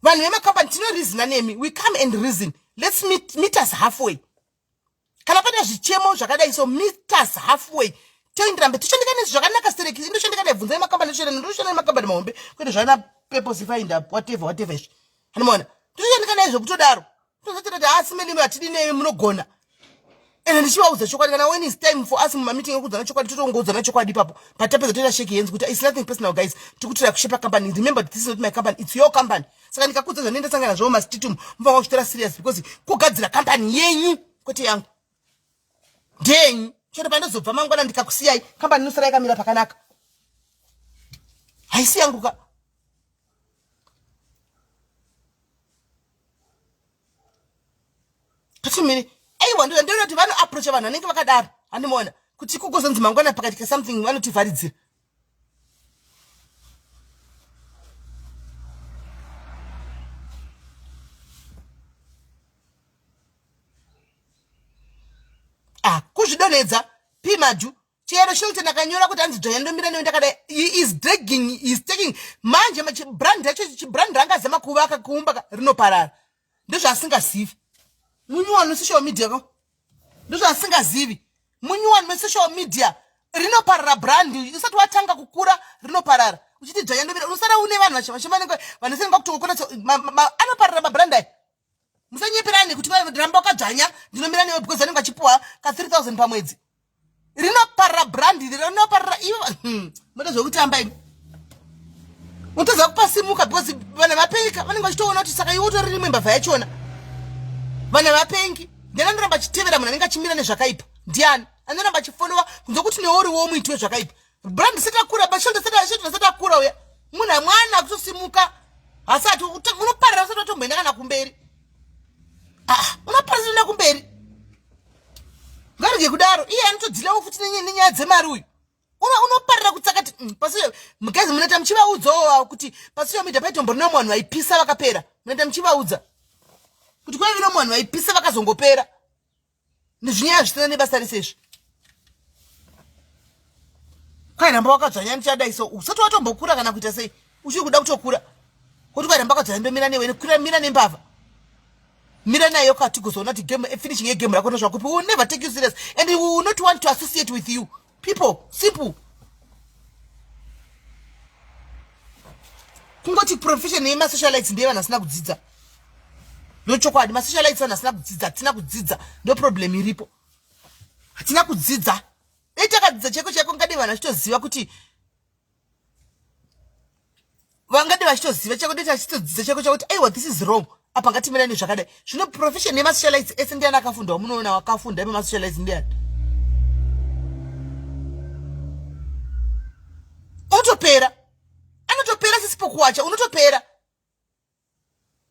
Speaker 1: When we make up and no reason, name we come and reason. Let's meet us halfway. Kanapata zichemo zvakada iso meet us halfway. Toindira mbe tichondikane zvakanaka stereki indoshandikane bvunza makambani shene ndoshanda makambani maombe kwete zvana purpose find up whatever. Hanimona. Tichondikane izvo kutodaro. Tozotira asimeli matidine munogona. And ndichiwauza chokwadi kana when it's time for us muma meeting okudzana chokwadi totongodzana chokwadi papo. Patapedza toita shake hands kuti it's nothing personal guys. Tikutira kushepa company. Remember this is not my company. It's your company. Saka ndikakudza zvanenda sangana zvo mastitum mva kuchitira serious because kugadzira company yenyu kwete yangu. Deng, chero pandozobva mangwana ndikakusiyai company inosara yakamira pakanaka. Haisi yangu ka. Katimini, aiwa ndiro kuti vano approach vanhu vanenge vakadaro. Handimona kuti kugozonzi mangwana pakati ka something vanotivharidzira. Kuzvidonedza pimaju chero shilton akanyora kuti anzi ndomira newe ndakada he is taking manje brand yacho brand ranga zama kuvaka kuumba rinoparara ndizvo asingazivi munyuwani social media ko ndizvo asingazivi munyuwani social media rinoparara brand usati watanga kukura rinoparara uchiti dzanya ndomira unosara une vanhu vashimane vanosenga kutokona anoparara mabrand aya. Musanyeperani kuti ramba wakadzanya ndinomira newe because anenge achipuwa ka 3000 pamwedzi. Rinoparara brand rinoparara ivo. Moto zvokutamba ivi. Unotoza kupasimuka because vana vapenga vanenge vachitoona kuti saka iwe utori rimwe mbavha yachona. Vana vapengi ndanondoramba chitevera munhu anenge achimira nezvakaipa. Ndiani? Anoramba achifonova kunze kuti newe uriwo muiti wezvakaipa. Brand sitakura bashonda sitakura uya. Munhu mwana kutosimuka. Asati unoparara usati watomboenda kana kumberi. Unoparara kumberi. Ngarige kudaro iye anotodzila ufuti nenyaya dzemari uyu. Unoparara kutsakati pasi mugazi munoita muchivaudzawo kuti pasi media paitomborina vanhu vaipisa vakapera. Munoita muchivaudza kuti kwaivina vanhu vaipisa vakazongopera. Nezvinyaya zvisina nebasa resezvi. Kwairamba wakadzvanya nichadaiso usati watombokura kana kuita sei uchiri kuda kutokura. Kuti kwairamba wakadzvanya ndomira newe mira nembavha. Mira nayo katigozona ti game finishing a game rakona zvakupi we will never take you serious and we will not want to associate with you people simple. Kungoti profession yema socialites ndiye vanasina kudzidza. Ndo chokwadi ma socialites vanasina kudzidza hatina kudzidza ndo problem iripo. Hatina kudzidza. Takadzidza cheko ngadi vana chitoziva kuti vangadi vachitoziva cheko ndeta chitodzidza cheko chakuti aiwa this is wrong. Apa ngatimira nezvakadai. Zvino profession yema socialites ese ndiani akafunda munoona wakafunda yema socialites ndiani. Otopera. Anotopera sisipo kuwacha unotopera.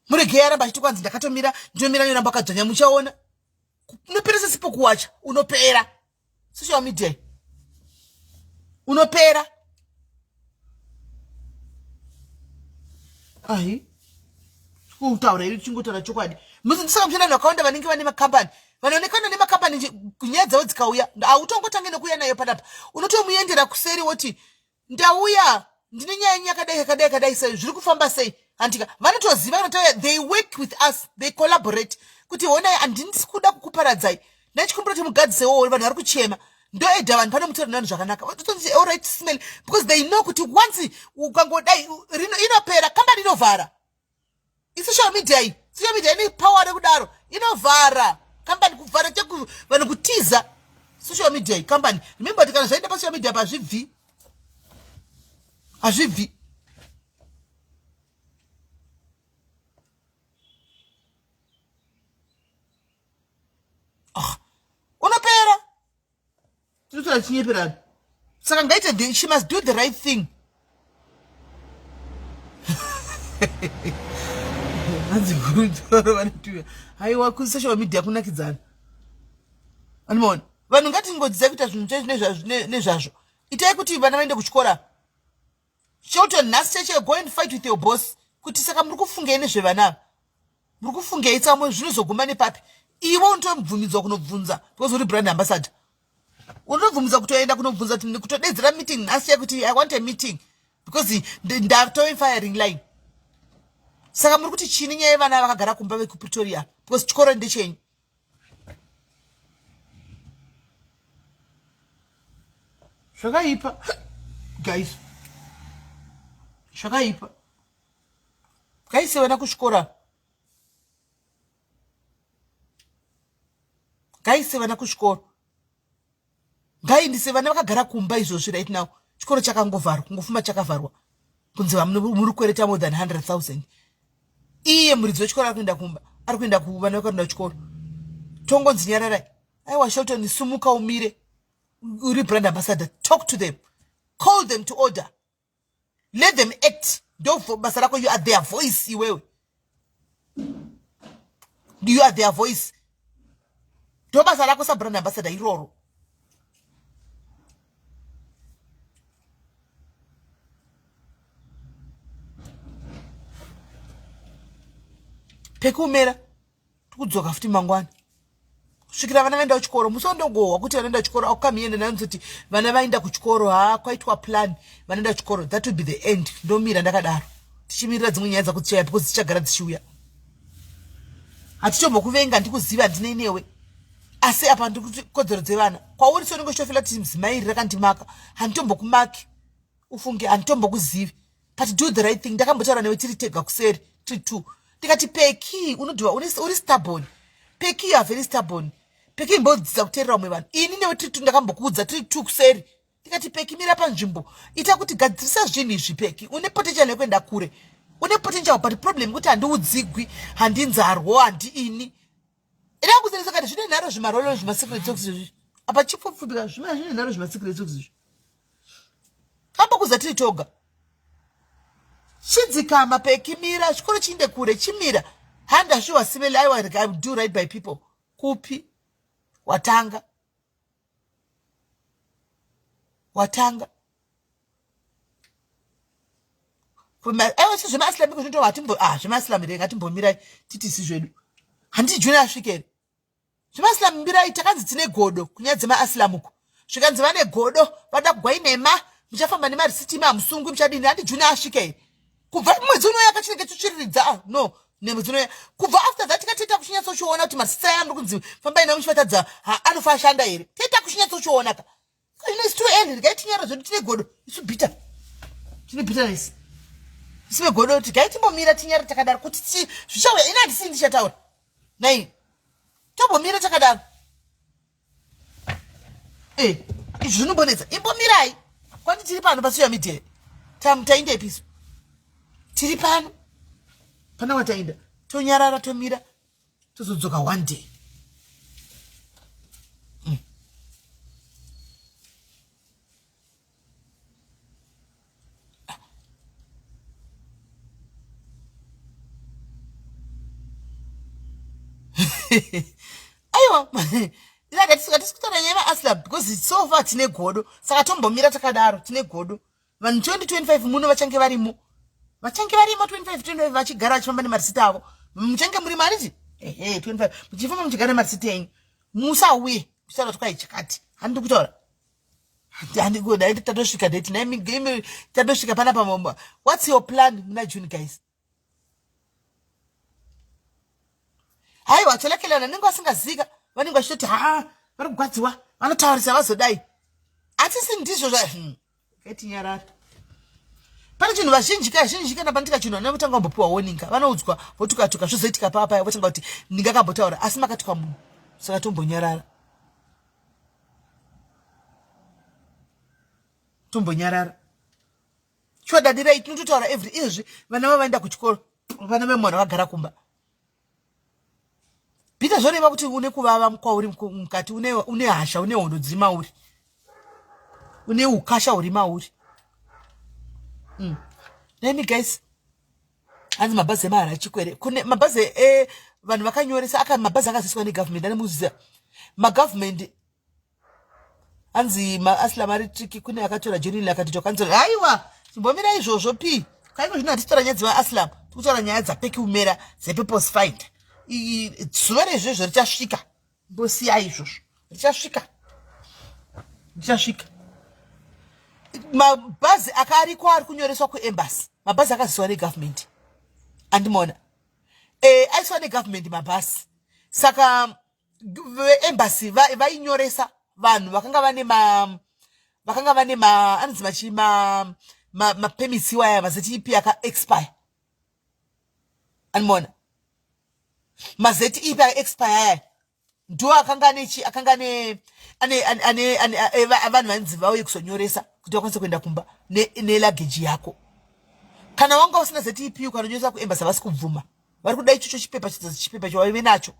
Speaker 1: Muregera bachiti kwanzi ndakatomira ndomira yoramba kadzanya muchaona. Unopera sisipo kuwacha unopera. Social media. Unopera. Ai. Kutaura iri chingotaura chokwadi. Musindisaka mshana nakaunda vanenge vane makambani. Vanoonekana nemakambani kunyaya dzavo dzikauya. Autongotanga nekuuya nayo panapa. Unotomuendera kuseri woti ndauya ndine nyaya yakadai sei zviri kufamba sei. Antika vanotoziva vanotaura they work with us, they collaborate. Kuti honai handisi kuda kukuparadzai. Nachikumbira kuti mugadzisewo vanhu vari kuchema. Ndo edha vanhu panomutora vanhu zvakanaka. Vatotonzi all right smell because they know kuti once ukangodai inopera kambani inovhara. Social media ine power rekudaro inovhara company kuvhara cheku vanhu kutiza social media company. Remember kuti kana zvaenda pa social media azvibvi unopera tinotora chinyepera saka ngaite she must do the right thing. Hanzi kutoro vanituya haiwa ku social media kunakidzana animona vanhu ngatingodzidzai kuita zvinhu nezvazvo. Itai kuti vana vaende kuchikora. Children nhasi cheche go and fight with your boss kuti saka muri kufungei nezvevana muri kufungei tsamwe zvinozoguma nepapi. Iwe unotomubvumidzwa kunobvunza because uri brand ambassador. Unobvumidza kutoenda kunobvunza kutodedzera meeting nhasi kuti I want a meeting because ndatowe firing line. Saka muri kuti chini nyaya vana vakagara kumba vekuPretoria because chikoro ndechenyu. Zvakaipa guys, zvakaipa. Ngaise vana kuchikora, ngaise vana kuchikora, ngaindise vana vakagara kumba izvozvi right now. Chikoro chakangovharwa, kungofuma chakavharwa kunzi muri kwereta more than 100,000. Iye muridzi wechikoro arikuenda kumba, arikuenda kuvana vakaenda kuchikoro. Tongonzi nyararai. Aiwa Shelton, sumuka umire. Uri brand ambassador, talk to them. Call them to order. Let them act. Don't for basarako, you are their voice, iwewe. You are their voice. Don't basarako sa brand ambassador iroro. Pekumera tukudzoka futi mangwana svikira vana vaenda kuchikoro. Musondogohwa kuti vanoenda kuchikoro aukamiende nanzoti vana vaenda kuchikoro kwaitwa plan vanoenda kuchikoro. That will be the end. Ndomira ndakadaro tichimirira dzimwe nyaya dzakutsvaya because dzichagara dzichiuya. Hatitombokuvenga ndikuziva ndine newe asi apa ndikuti kodzero dzevana kwauri sonenge chofila kuti mzimai rakandimaka handitombokumaki ufunge handitombokuzivi but do the right thing. Ndakambotaura newe tiri tega kuseri tiri two tikati Peki unodhiwa uri stubborn. Peki you are very stubborn. Peki mbodzidza kuteerera umwe vanhu. Ini newe tiri two ndakambokuudza tiri two kuseri tikati Peki mira panzvimbo ita kuti gadzirisa zvinhu izvi. Peki une potential yekuenda kure, une potential but problem kuti handiudzigwi handinzarwo handi ini ida kuzeresa kati zvine nharo zvimarolo zvimasecret socks izvi apa chipfupfupika zvine nharo zvimasecret socks izvi kambokuza tiri toga chidzikama. Peki mira chikoro chiinde kure chimira handa shuwa simeli I do right by people. Kupi watanga aiwa zvemaasilamu kuzvinoto hatimbo zvemaasilamu renga timbomirai titi si zvedu handijuni asvikere zvemaasilamu mirai takanzi tine godo kunyaya dzemaasilamuko zvikanzi vane godo vada kugwainema muchafamba nemarisitima hamusungwi muchadini handijuni asvikere kubva mwedzi unoya kachinenge tuchiriridza no nemwedzi unoya kubva after that tikateta kuchinyatsochiona kuti masisa yangu kunzi fambai nawo muchivatadza anofa ashanda here teta kuchinyatsochiona ka is too early rikaitinyara zvedu tine godo isu bita tine bitterness isive godo kuti gaitimbomira tinyara takadaro kuti zvichauya ina handisi ndichataura nai tombomira takadaro izvi zvinombonetsa imbomirai kwandi tiri pano pasocial media tainde episo tiri pano pana wataenda tonyarara tomira tozodzoka one day. Aiwa ngatisikutora nyaya aslam because it's so far tine godo saka tombomira takadaro tine godo vanhu 2025 muno vachange varimo vachange varimo 25 vachigara vachifamba nemarisiti avo muchange muri mariti 25 muchifamba muchigara nemarisiti enyu musauye kuchitaura kuti kwai chakati handidi kutaura handikuda tatosvika date naimi tatosvika panapa. What's your plan muna June guys? Haiwa tolekelana ninge vasingazika vanenge vachitoti vari kugwadziwa vanotaurisa vazodai atisi ndizvo ngatinyarara. Pane chinhu vazhinji kana pandika chinhu vana votanga kumbopiwa warning vanoudzwa votukatuka zvozoitika papa votanga kuti ndingakambotaura asi makatuka munhu saka tombonyarara chodadira tinototaura every izvi vana vavaenda kuchikoro vana vemwana vagara kumba bita zvoreva kuti une kuvava kwauri mukati une hasha une hondo dziri mauri une ukasha huri mauri. Nemi guys hanzi mabhazi emahara chikwere kune mabhazi vanhu vakanyoresa mabhazi akaziviswa negovernment ane muziva magovernment hanzi maaslam ari triki kune akatora jonini akati tokanzora haiwa chimbomira izvozvo pi kaiko zvino hatitora nyaya dzevaaslam tikutora nyaya dzapeki umera dzepurpose finder zuva rezvozvo richasvika mbosiya izvozvo richasvika mabhazi akariko ari kunyoreswa kuembassy mabhazi akaziswa negovernment andimona aiswa negovernment mabhazi saka embassy vainyoresa vanhu vakanga vane anonzi machi mapemisi waya mazeti aka expire andimona mazeti aka expire aya ndo akanga vanhu vanzi vauye kuzonyoresa kuti vakwanise kuenda kumba nelageji yako. Kana wanga usina zeti ukanonyoresa kuembassy havasi kubvuma vari kuda ichocho chipepa chavaive nacho.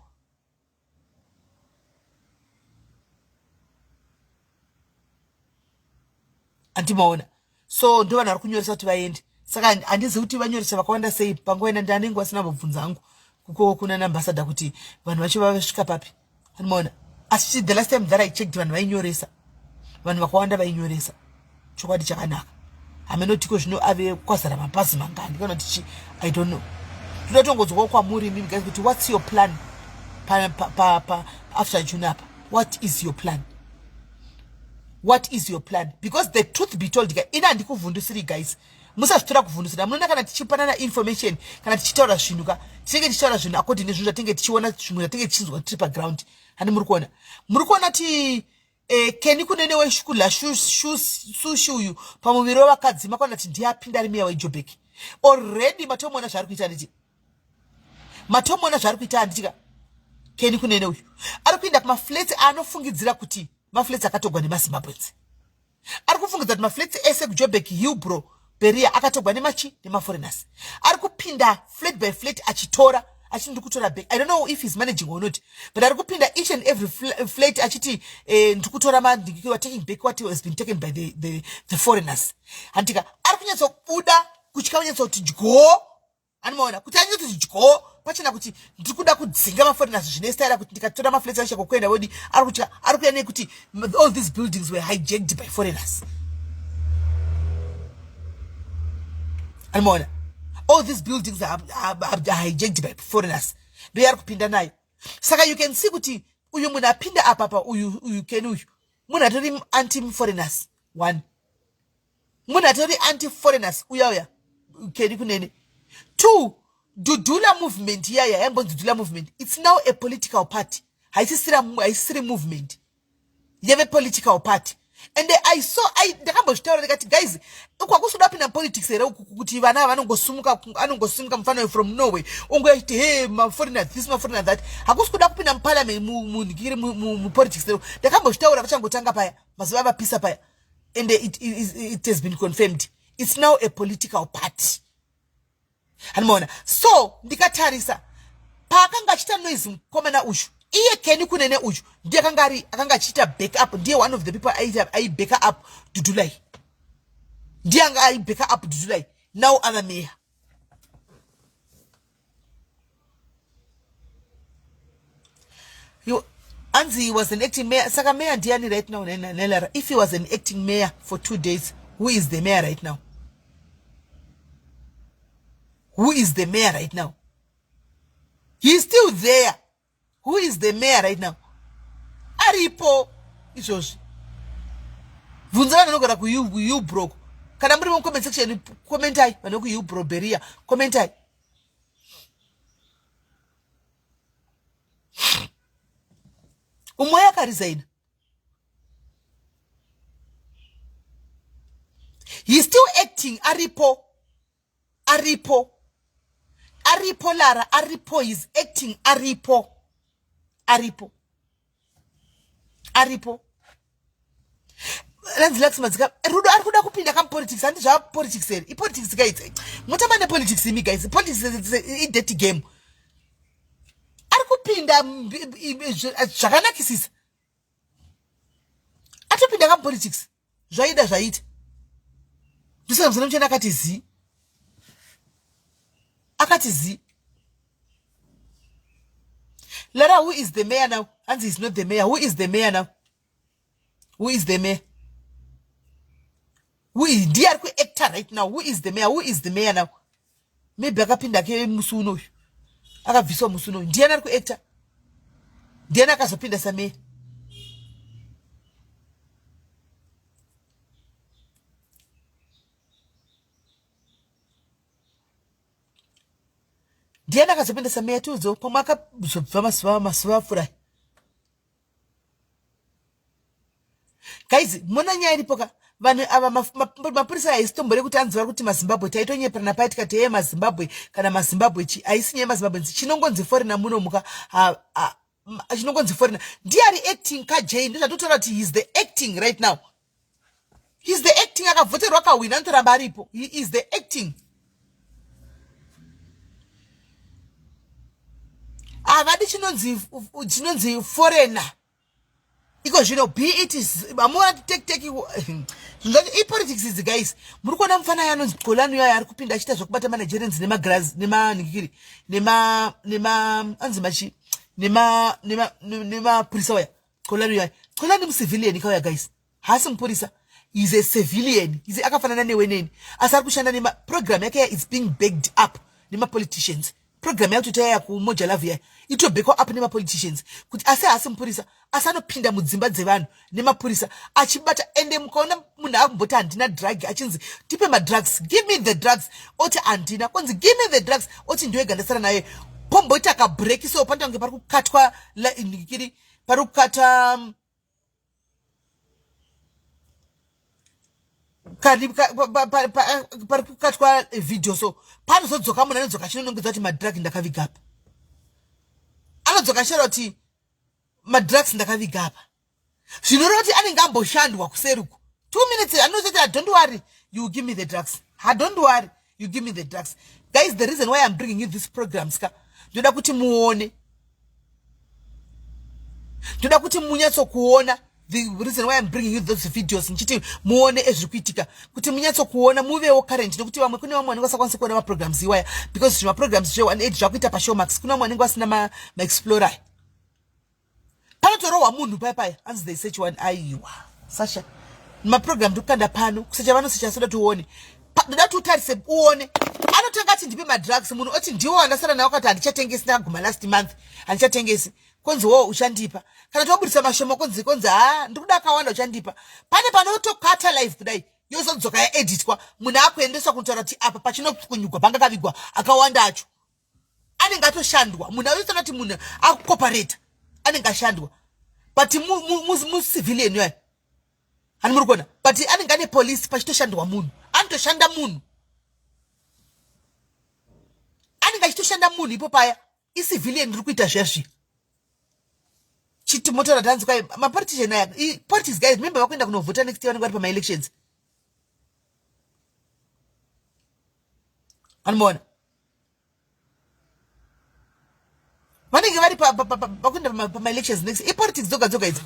Speaker 1: Andimaona so ndo vanhu vari kunyoresa kuti vaende saka handizi kuti vanyoresa vakawanda sei pangoenda ndanenge vasina mabvunzo angu kuko kuna ambassador kuti vanhu vacho vasvika papi andimaona asi the last time that I checked vanhu vainyoresa vanhu vakawanda vainyoresa chokwadi chakanaka amenotiko zvino ave kwazara mabhazi mangani kana tichi I don't know tinotongodzwa kwamuri mimi guys kuti what's your plan pa after June apa what is your plan? What is your plan? Because the truth be told, ina handikuvhundusiri guys. Musazvitora kuvhundusira. Munoona kana tichipanana information, kana tichitaura zvinhu tinenge tichitaura zvinhu according nezvinhu zvatinenge tichiona zvimwe zvatinenge tichinzwa tiri paground. Handi muri kuona. Muri kuona ti keni kunene weshukula sushi uyu pamuviri wevakadzi makona kuti ndiyapinda ari meya weJoburg. Already matomona zvari kuita nditi. Matomona zvari kuita nditika. Keni kunene uyu ari kuenda kumaflats anofungidzira kuti maflats akatogwa nemazimbabwenzi. Ari kufungidzira kuti maflats ese kuJoburg, Hillbrow, Beria akatogwa nemaforeigners. Ari kupinda flat by flat achitora achindi kutora back. I don't know if he's managing or not, but ari kupinda each and every flat achiti ndikutora mandiki wa taking back what has been taken by the foreigners. Antika ari kunyatso kuda kuchika kunyatso kuti jgo anomaona kuti anyatso kuti jgo pachina kuti ndikuda kudzinga maforeigners zvine style kuti ndikatora maflats asha kokwenda wodi ari kuya nekuti all these buildings were hijacked by foreigners. Anomaona all these buildings are hijacked by foreigners. Ndo yari kupinda nayo. Saka you can see kuti uyu munhu apinda apa uyu Ken uyu munhu atori anti foreigners. One, munhu atori anti foreigners uya Ken kunene. Two, Dudula movement yaya Dudula movement, it's now a political party. Haisiri movement. You have a political party. And I ndakambozvitaura ndikati guys kwakusuda pinda politics here kuti vana vanongosumuka mfano from Norway ungoiti hey foreigner this foreigner that hakusikuda kupinda muparliament mu politics here. Ndakambozvitaura vachangotanga paya mazuva vapisa paya and it has been confirmed it's now a political party. Anomaona so ndikatarisa paakanga achita noise mukomana uyu iye Ken kunene uyu ndiye akanga achita backup ndiye one of the people I back up Dudulai ndiye anga I back up Dudulai now other mayor. Anzi he was an acting mayor. Saka mayor ndiani right now Nelara. If he was an acting mayor for 2 days, who is the mayor right now? Who is the mayor right now? He's still there. Who is the mayor right now? Aripo. Ishoshi. Vunzana nogara ku you broke. Kana muri mu comment section comment ai vanoku you bro beria comment ai. Umoya ka resign. He's still acting Aripo. Aripo Lara, Aripo is acting Aripo. Let's mazika. Rudo arikuda kupinda kam politics and job politics here. Politics guys. Mutamane politics me guys. Politics is a dirty game. Arikupinda chakana kisis. Atupinda kam politics. Jaida jaid. Dusa mzana akatizi. Akatizi. Lara, who is the mayor now? And he's not the mayor. Who is the mayor now? Who is the mayor? Who is the actor right now? Who is the mayor? Who is the mayor now? Maybe akapinda ke musuno. Akaviswa musuno. Ndiana ku actor. Ndiana kasopinda sa mayor. Ndiana kasopinda sa mayor tuzo. Pomaka vama fura. Guys, mona Nyaya iripoka. Vanhu ava mapurisa aisitombore kuti anzwa kuti maZimbabwe taitonyepa napaitika teye maZimbabwe kana maZimbabwe aisi nyaya maZimbabwe chinongonzi foreigner muno muka chinongonzi foreigner ndiari acting ka Jane ndatotora kuti he's the acting right now. He's the acting akavhoterwa akawina anotoramba aripo. He is the acting. Avadi chinonzi foreigner. Because you know, be it is more take politics is guys. Murukona mfana yano kolano ya arikupinda achita zvokubata Nigerians nema grass nema nikiri nema anzimachi nema police waya kolano ya kolano civilian kaya guys. Hasi mpolisa is a civilian. Is akafanana neweneni. Asari kushanda nema program yake is being begged up nema politicians. Program yake tutaya ku moja lavia ito beko up nema politicians kuti hasi mpolisa asanopinda mudzimba dzevanhu nemapurisa achibata ende mukaona munhu akumboti handina drug achinzi tipe madrugs, give me the drugs, oti handina konzi give me the drugs, oti ndoega ndasara naye pomboti akabreak so pandange pari kukatwa nikiri pari kukata pari kukatwa video so panozodzoka munhu anodzoka chinonongedza kuti madrug ndakaviga apa anodzoka chero kuti madrugs ndakaviga apa zvinoreva kuti anenge amboshandwa kuseruku 2 minutes anozoti don't worry you give me the drugs. Don't worry you give me the drugs. Guys, the reason why I'm bringing you this program ska ndoda kuti muone, ndoda kuti munyatso kuona. The reason why I'm bringing you those videos nchiti muone ezvikuitika kuti munyatso kuona muvewo current nokuti vamwe kune vamwe vanenge vasakwanisa kuona ma programs iwaya because zvima programs zve 180 zvakuita pa Showmax kuna vamwe vanenge vasina ma explorer. Panotorowa munhu paya anzi they search one aiwa Sasha ma program ndokanda pano kusecha vanosecha soda tuone ndoda tutarise uone anotanga ati ndipe ma drugs munhu oti ndiwo andasara nawo kati handichatengesi ndakaguma last month handichatengesi konzi wo uchandipa kana tobudisa mashoma konzi ndikuda akawanda uchandipa pane panotokata live kudai yozodzoka yaeditwa munhu akuendeswa kunotaura kuti apa pachinokunyugwa panga kavigwa akawanda acho anenge atoshandwa munhu azotaura kuti munhu akukopareta anenge ashandwa but civilian yoyo hani muri kuona but anenge ane police pachitoshandwa munhu anotoshanda munhu anenge achitoshanda munhu ipo paya icivilian riri kuita zvazvi chiti motora dhanzi kwaye mapolitician aya politics guys remember vakuenda kunovhota next year vanenge vari pama-elections anomaona vanenge vari vakuenda pama-elections next ipolitics dzoga idzi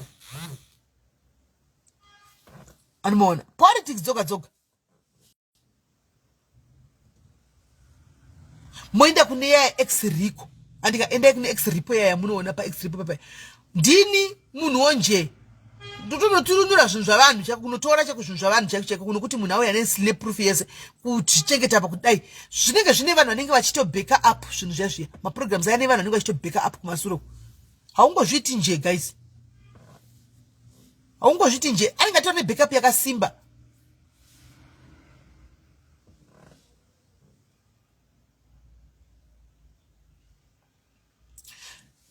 Speaker 1: anomaona politics dzoga moenda kune yaya ex rico andikaenda kune ex ripo yaya munoona pa ex ripo papa ndini munhu onje Ndotonoturunura zvinhu zvavanhu chako kunotora chako zvinhu zvavanhu chako kuno kuti munhu auya neslap proof yese kuchengeta pa kudai zvinenge zvine vanhu vanenge vachitobacka up zvinhu zvazviya maprograms aya ne vanhu vanenge vachitobacka up kumasuro haungozviti nje guys haungozviti nje anenge atori nebackup yakasimba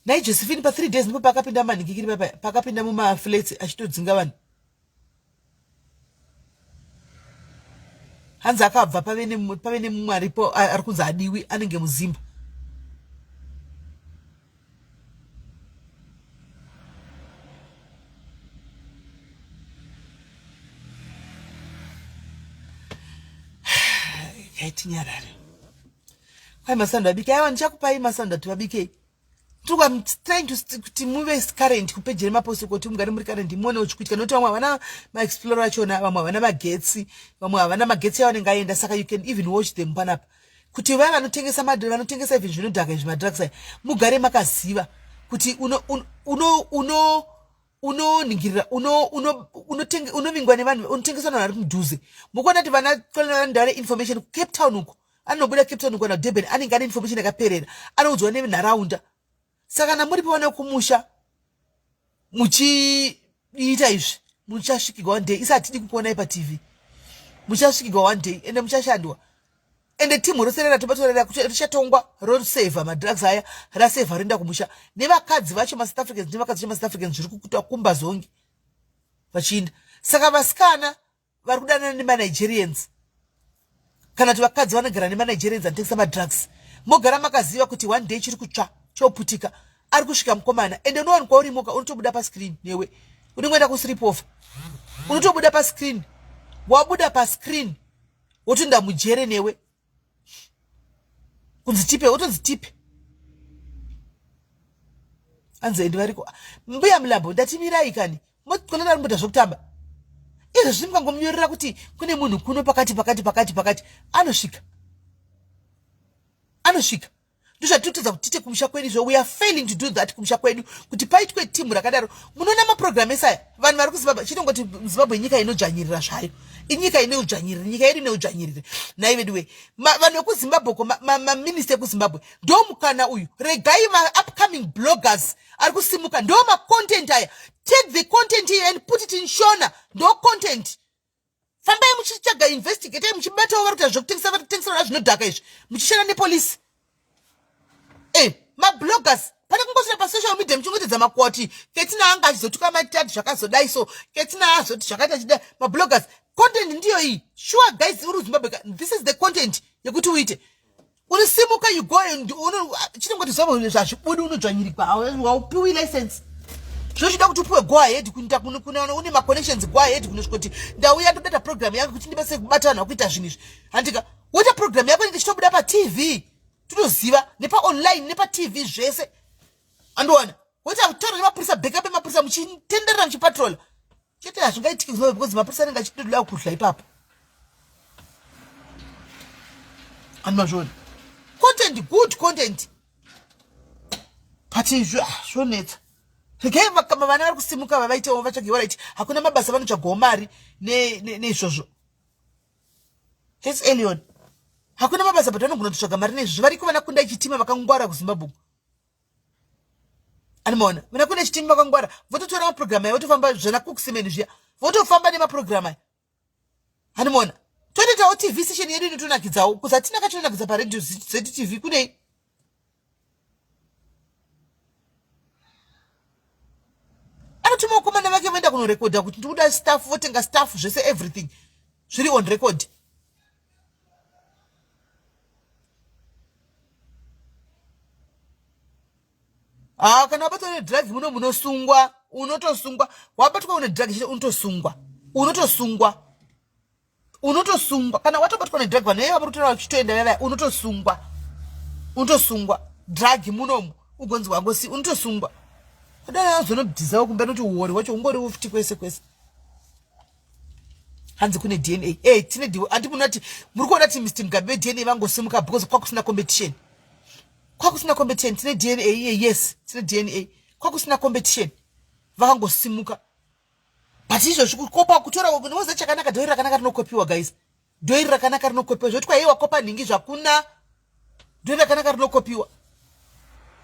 Speaker 1: Nai Josephine pa 3 days ndipo pakapinda manikikiri pakapinda muma flats achitodzinga vanhu hanza akabva pavene mumwe aripo ari kunzi adiwi anenge muzimba yaitinyarare kwai masando abike aiwa ndichakupai masando ati vabikei I'm trying to move current kupejere maposi kuti mugare muri current muone uchikuitika nokuti vamwe havana maexplorer achona vamwe havana magetsi vamwe havana magetsi yavanenge aenda saka you can even watch them panapa kuti vaya vanotengesa madhiri vanotengesa even zvinodhaka izvi madrugs aya mugare makaziva kuti unoningirira unovingwa nevanhu unotengeswa navanhu vari mudhuze mukuona kuti vana ndare information kucape town uko anobuda cape town uko na Durban anenge ane information yakaperera anoudzwa nenharaunda saka kana muri paone kumusha muchiita izvi muchasvikirwa one day isatidi kukuonai paTV muchasvikirwa one day ende muchashandwa ende timu rose ratobatorera kuti richatongwa rosavha madrugs aya rasavha roenda kumusha nevakadzi vacho maSouth Africans nevakadzi vacho maSouth Africans zviri kukuta kumba zongi vachiinda saka vasikana vari kudanana nemanigerians kana kuti vakadzi vanogara nemanigerians anotengesa madrugs mogara makaziva kuti one day chiri kutsva choputika ari kusvika mukomana ende unowanikwa urimoka unotobuda pascreen newe unongoenda kusleep off unotobuda pascreen wabuda pascreen wotoenda mujere newe kunzi tipe wotonzi tipe anzendi variko mbuya mulambo ndatimirai kani mokonera ari mboda zvokutamba izvo zviri mukangomnyorera kuti kune munhu kuno pakati anosvika ndozvatotodza kuti tite kumusha kwedu izvo we are failing to do that kumusha kwedu kuti paitwe timu rakadaro munoona maprogram esaya vanhu vari kuzimbabwe chitongoti zimbabwe nyika inodzvanyirira zvayo inyika ine udzvanyiriri nyika yedu ine udzvanyiriri naiveduwe vanhu vekuzimbabwe ko maminista ekuzimbabwe ndo mukana uyu regai ma-upcoming bloggers ari kusimuka ndo macontent aya take the content here and put it in shona ndo content fambai muchichaga investigate muchibatawo vari kuita zvokutengesa zvinodhaka izvi muchishanda nepolisi mabloggers pane kungosvira pasocial media muchingoteedza makwati ketina anga achizotuka matatu zvakazodai so ketina azoti zvakaita chida mabloggers content ndiyo iyi sure guys uri Zimbabwe this is the content yekuti uite unosimuka you go and chinongoti zvavo zvazvibudi unodzvanyirikwa haupiwi license zvochida kuti upiwe go ahead kuita une maconnections go ahead kunosvika kuti ndauya ndodata program yangu kuti ndibese kubatana kuita zvinhu izvi handika woita program yako inenge ichitobuda paTV tunoziva nepa online nepa TV zvese andowana woita kutora nemapurisa backup emapurisa muchitenderera muchipatrola chete hazvingaitiki because mapurisa anenge achitoda kudla ipapo andimazvona content good content but zvonetsa regai vana vari kusimuka vavaitewo vatsvagiwa raiti hakuna mabasa vanotsvagawo mari neizvozvo hes alien hakuna mabasa but vanogona kutsvaga mari nezvozvo variko vanakunda chitima vakangwara kuzimbabwe animaona vanakunda chitima vakangwara vototora maprogramu aya votofamba zvanakukusemeni zviya votofamba nemaprogramu aya animaona totoitawo TV station yedu inotonakidzawo kuzatina katonakidza paredio zedu TV kunei anotuma ukomana vake voenda kunorekodha kuti ndikuda staff votenga staff zvese everything zviri on record kana wabatwa nedrug muno munosungwa unotosungwa wabatwa nedrug chete unotosungwa kana watobatwa nedrug vanhu vava kutora vachitoenda vaya unotosungwa drug munomu ugonzi wangosi unotosungwa kudai azonobdizawo kumbe noti uori wacho ungoriwo futi kwese hanzi kune DNA tine andi munati muri kuona kuti Mr. Mugabe DNA vangosimuka because kwakusina competition tine DNA yes tine DNA kwakusina competition vakangosimuka But izvo zvikukopa kutora unoza chakanaka dhoiri rakanaka rinokopiwa guys. Dhoiri rakanaka rinokopiwa. Zvoti kwa iwa kopa ningi zvakuna. Dhoiri rakanaka rinokopiwa.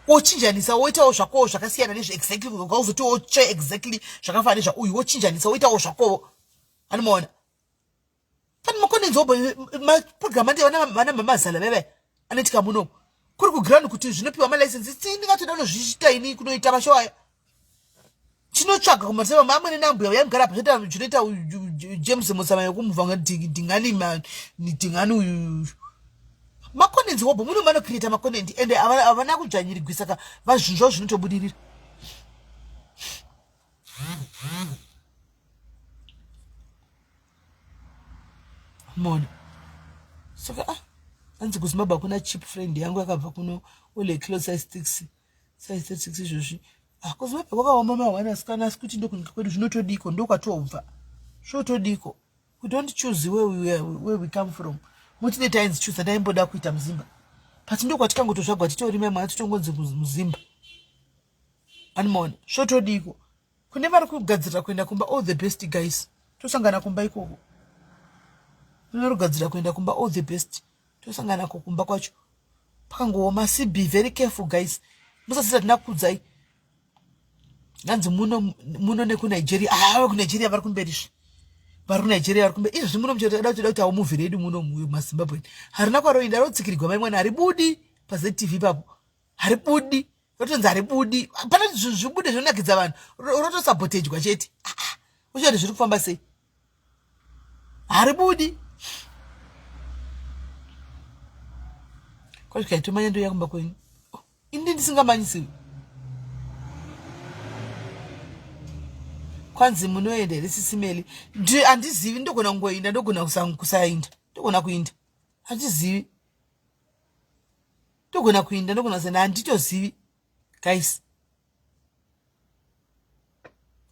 Speaker 1: Wochinjanisa woitawo zvako zvakasiyana nezve exactly ngauzotiwo woche exactly zvakafanana nezva uyu wochinjanisa woitawo zvako. Anomuona. Pani makone nzobo program ande vana mamazala bebe. Anetika muno. Kuri ku ground kuti zvinopiwa ma license ndingatoda unozviita ini kunoita mashow aya. Chinotsvaga kumasema mamwe nenambuya yamugara pazvita zvinoita James Musama yokumuvanga dingani man dingani uyu makonenzi wobo muno mano create makonenti ende avana kudzvanyirigwisa ka vazvinjo zvinotobudirira mona saka anzi kuzimaba kuna cheap friend yangu yakabva kuno ole close size 36 izvozvi kuzimaba kwakawa mama wana skana kuti ndokunika kwedu zvinotodiko ndokwatobva zvotodiko we don't choose where we come from muti the times choose ndaimboda kuita muzimba but ndokwatikangototsvagwa titorime mwana titongonzi muzimba animona zvotodiko kune vari kugadzirira kuenda kumba all the best guys tosangana kumba ikoko unorugadzira kuenda kumba all the best tosangana kumba kwacho pakangooma be very careful guys musasita tinakudzai nanzi muno nekunigeria kunigeria vari kumberizvi vari kunigeria vari kumbe izvi muno muchoda kuti awo movie redu muno muzimbabwe harina kwaroinda rotsikirirwa mai mwana haribudi paZTV papo haribudi rotonzi haribudi pana zvibude zvinonakidza vanhu rotosabotejwa chete uchoti zviri kufamba sei haribudi kwa zvikaito ndo yakumba kwenyu indi ndisingamanyisiwi kwanzi munoenda SIS MELLY handizivi ndogona kungoinda ndogona kusainda ndogona kuinda handizivi ndogona kuinda ndogona kusainda handitozivi guys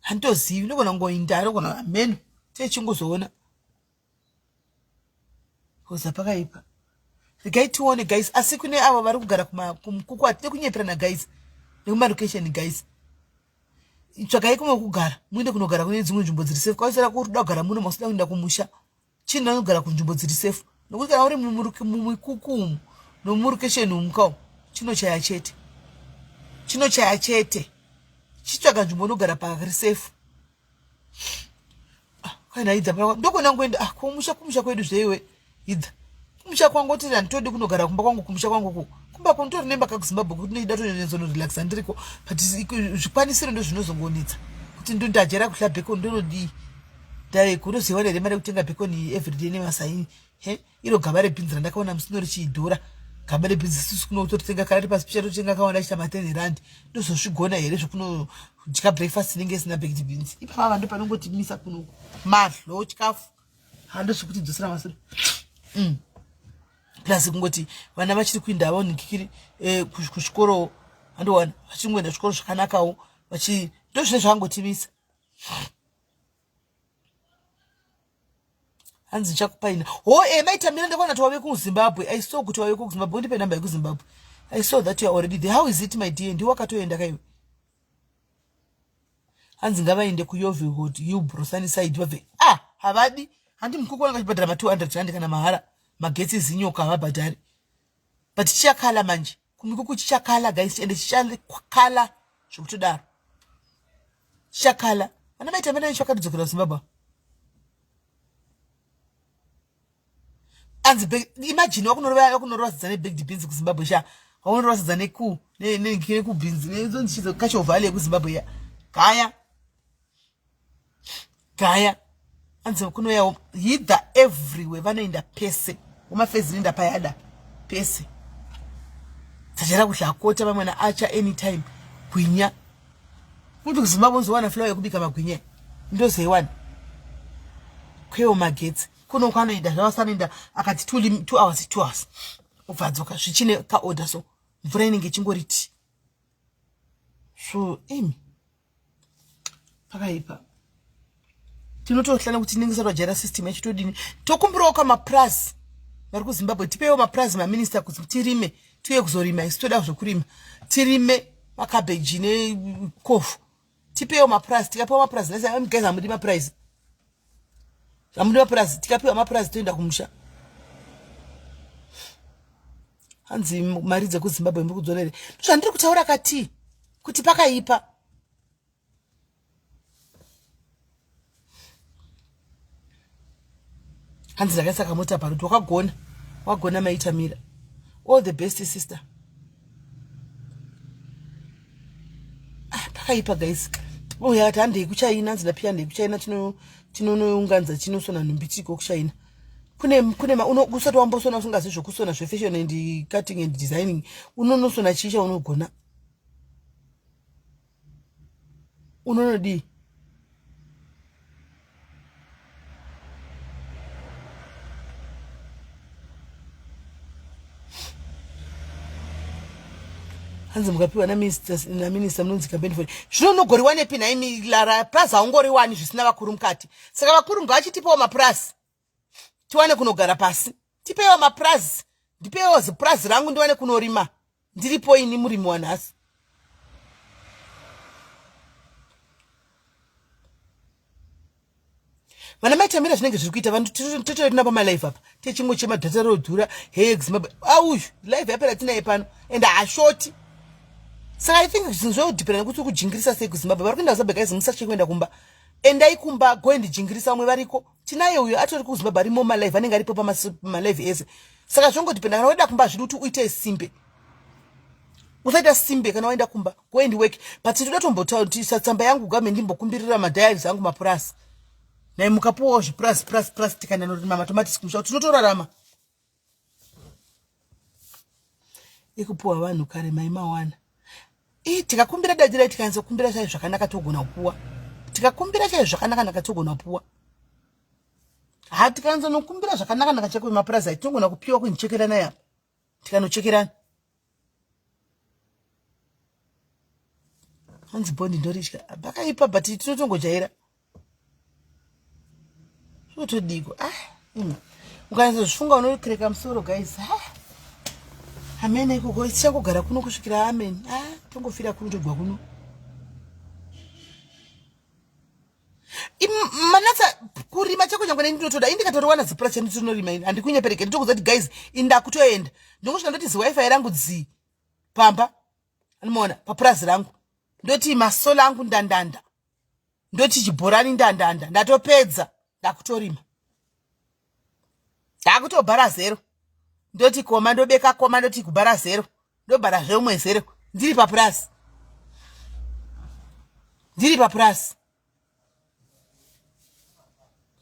Speaker 1: handitozivi ndogona kungoinda ndogona meno techingozoona koza pakaipa regai tione guys asi kune avo vari kugara kumkukwati nekunyeperana guys nekumarokesheni guys tsvakai kumwe kugara muende kunogara kune dzimwe nzvimbo dziri safe kwaisara kuda kugara muno masida kuenda kumusha chini anogara kunzvimbo dziri safe nokuti kana uri mumikuku umu nomurokesheni umukawo chinochaya chete chitsvaga nzvimbo unogara pari safe kana idza ndokona ngoenda kumusha kwedu zveiwe idza kumusha kwangu kuti handitodi kunogara kumba kwangu kumusha kwangu kumba kwangu nemba kakuzimbabwe kuti ndida tonezonorilaxa ndiriko but zvikwanisiro ndo zvinozongonitsa kuti ndondajera kuhla bacon ndinodii ndaiko unoziva here mari kutenga bacon everyday nemasaini iro gaba rebhinzi randakaona musino richidhura gaba rebhinzi sisi kunototenga kana ri pasi totenga kaona chita R10 ndozozvigona here zvokudya breakfast inenge isina baked beans ipapa vanhu panongotimisa kuno madlo chikafu hando zvekuti dzosera masoro plus kungoti vana vachiri kuinda vaonikikiri kuzvikoro handowana vachingoenda zvikoro zvakanakawo ndo zvine zvavangotimisa hanzi chakupaina maita mina ndakaona kuti wave kuzimbabwe I saw kuti wave kuzimbabwe ndipe namba yekuzimbabwe I saw that you are already there. How is it my dear ndiwe wakatoenda kaiwe hanzi ngavaende kuYovihood Brosani side vabve havadi handi mukuku wangachibhadhara ma200 kana mahara magetsi zinyoka havabhadhari but chichakala manje kumikuku chichakala guys ende chichakala zvokutodaro chichakala vana maita mena chakadzokera kuZimbabwe anzi imagine wakunorwadzidza nebaked beans kuZimbabwe sha wakunorwadzidza nekubeans nezonchizo kachovhali yekuZimbabwe ya gaya anzi kunoyawo hither everywhere vanoenda pese umafezi rinda payada pese dzachara kuhlakota vamwana acha anytime gwinya kuti kuZimbabwe unozowana flow yekubika magwinya ndozeiwana kwewo magetsi kuno kwanoenda zvavasanoenda akati 2 hours ubvadzoka zvichine kaorder so mvura inenge chingoriti so pakaipa tinotohlana kuti ningisarwa jara system yachitodini tokumbirawo kwamaprazi vari kuZimbabwe tipewo maprazi maminista kuti tirime tuye kuzorima isi toda zvokurima tirime makabeji nekofu tipewo maprice. Tikapewa maprice let's say guys amudi maprice. Amudi maprice tikapewa maprice toenda kumusha. Hanzi mari dzekuZimbabwe mbikudzorere. Zvandiri kutaura kati kuti pakaipa. Hanzi dzakaisa kamota paruti wakagona maitamira. All the best sister. Pakaipa guys. Yati handei kuchaina hanzi ndapia handei kuchaina tinounganza tinosona nhumbi kuchaina. Kune usati wambosona usingazi zvokusona zvefashion and cutting and designing unonosona chicha unogona. Unonodi. Hanzi mukapiwa na minister munonzi campaign for. Zvinonogoriwa nepi naimi Lara plus haungoriwani zvisina vakuru mukati. Saka vakuru ngavachitipawo maprice. Tiwane kunogara pasi. Tipewo maprice. Ndipewo ziprice rangu ndiwane kunorima. Ndiripo ini murimi wanhasi. Vana maitamira zvinenge zviri kuita vanhu totori napa malive apa. Techimwe chemadhata rodhura Zimbabwe. Uyu live yapera tinaye pano and ashoti. Saka I think zvinhu zvodhipera nekuti kujingirisa sei kuZimbabwe. Vari kuenda kuZimbabwe guys musache kuenda kumba. Endai kumba goendijingirisa umwe variko. Tinaye uyo atori kuZimbabwe arimo malive anenge aripo pamalive ese. Saka zvongodhipenda kana waenda kumba zviri kuti uite simbe. Usaita simbe kana waenda kumba go and work. But tinoda tombotautisa tsamba yangu game ndimbokumbirira madiaries angu maprice. Naye mukapuwa plus tikana norima matomatoes kumusha tinotorarama. Ikupuwa vanhu kare maimawana. Tikakumbira dadira tikaanza kukumbira chaizvo zvakanaka togona kupuwa. Tikakumbira chaizvo zvakanaka nakatogona kupuwa. Tikaanza nokumbira zvakanaka nakachekwa maprice togona kupiwa kundichekerana yapa. Tikanochekerana. Hanzi bondi ndorishka. Pakaipa but tinotongojaira. Zvotodiko. Ukaanza zvifunga unokereka musoro guys. Amen iko tichakugara kuno kusvikira amen. Tongofira kunotogwa kuno. Manatsa kurima chako nyangwe ndinotoda indikatoriwana ziprice ndinotorima ini andikunyepereke nditokuzati guys inda kutoenda ndongosvika ndoti ziwifi rangu pamba anoona paprice rangu ndoti masola angu ndandanda ndoti chibhorani ndandanda ndatopedza ndakutorima ndakutobhara zero ndoti koma ndobeka koma ndoti kubhara zero ndobhara zvemwe zero ndiri paprice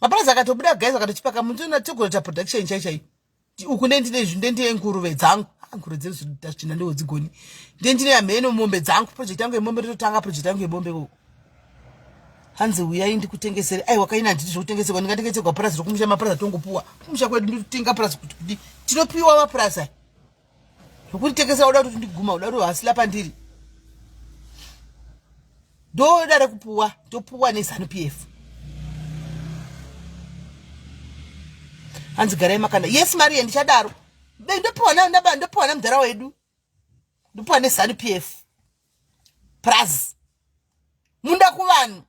Speaker 1: maprice akatobuda guys akatochipaka mutona togota production chaichai uku ndendine nguruve dzangu nguruve dzedu dzina ndiwo dzigoni ndendine ameno mombe dzangu project yangu yemombe totanga project yangu yemombe ko hanzi uyai ndikutengesere wakaina nditi zvokutengeserwa ndingatengeserwa price rokumusha maprice tongopuwa kumusha kwedu nditenga price kuti tinopiwa maprice zvokuti tengesera uda kuti ndiguma uda kuti hasila pandiri ndoda rekupuwa topuwa neZANU-PF. Hanzi garai makanda yes Maria ndichadaro ndopuwa na mudhara wedu ndopuwa neZANU-PF prize munda kuvanhu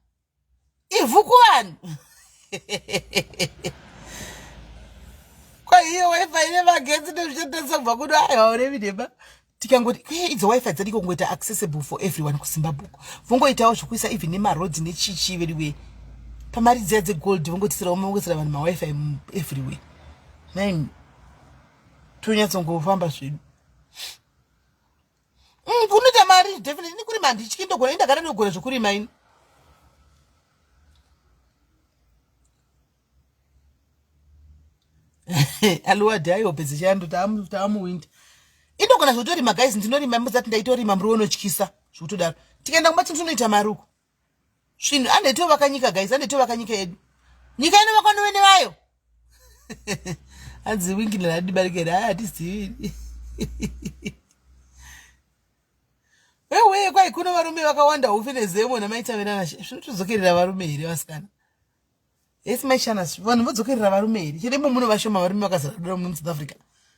Speaker 1: ivhu kuvanhu kwa hiyo wifi ine magetsi ndozvitotesa kubva kuno haorevi nema tikangoti idzo wifi dzadiko kungoita accessible for everyone kuZimbabwe vongoitawo zvokuisa even nemarodzi nechichi everywhere pamari dziya dzegold vongotisira vanhu mawifi everywhere nai tonyatsongofamba zvedu kunoita mari definitely nikurima handityi ndogona indagara ndogona zvokurima ini aluwadi aihope dzichando taamuwinda indogona zvotorima guys ndinorima mbozati ndaitorima muri wonotyisa zvokutodaro tikaenda kumba tinoita maruko zvinhu andetovaka nyika guys andetovaka nyika yedu nyika inovakwa novene vayo hanzi wingina radibarikera hatizivi wewe kwai kuno varume vakawanda ufe nezemo namaitaverana zvinotozokerera varume here vasikana esi maishana vanhu vodzokerera varume here chiremo muno vashoma varume vakazara kudaro muno muSouth Africa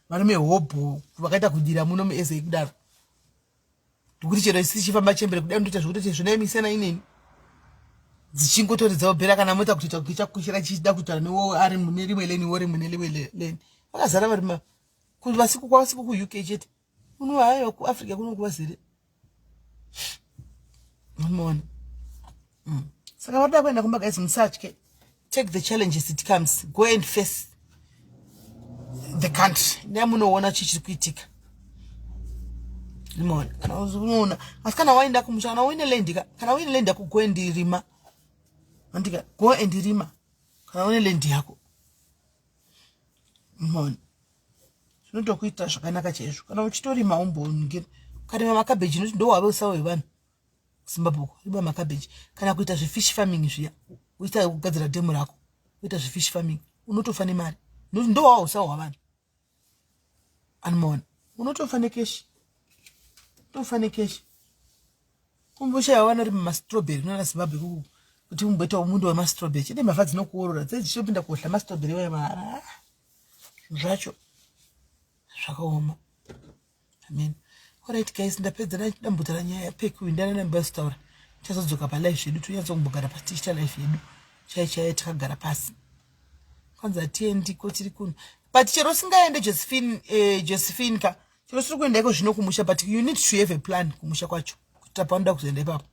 Speaker 1: varume hobho vakaita kudira muno muSA kudaro ndokuti chero isi chifamba chembere kudaro ndoita zvokuti zvona misena ineni dzichingotoridza bhera kana mota kutoita kuchichakushira chichida kutaura newo ari mune rimwe leni wori mune rimwe leni vakazara vari vasiku kwavasiku ku-UK chete uno hayo kuAfrica kunokuva zire unoona saka varuda kuenda kumba guys musatye take the challenges it comes go and face the country nemunoona chichiri kuitika unoona kana unoona asi kana waenda kumusha kana uine land kana uine land yako go and rima andika go and rima kana uine land yako unoona zvinotokuita zvakanaka chaizvo kana uchitorima umboningire ukarima makabeji noti ndo wave usawa wevanhu Zimbabwe rima makabeji kana kuita zvefish farming zviya uita kugadzira demo rako uita zvefish farming unotofa nemari noti ndo wawo usawa wavanhu anmona unotofa keshi tofane keshi kumboshaya wana rima mastrawberry nona Zimbabwe kuku kuti umboita umundu wemastrawberry chine mavha dzinokuorora dzechopinda kuhla mastrawberry waye mara zvacho zvakaoma amen. Alright guys, ndapedza ndambutara nyaya pekuindana nambasitaura chazodzoka palive yedu tonyatsongombogara patichita life yedu chaichaya takagara pasi kwanza tiendi ko tiri kuno but chero singaende Josephine ka chero siri kuenda iko zvino kumusha but you need to have a plan kumusha kwacho kuti paunoda kuzoenda ipapo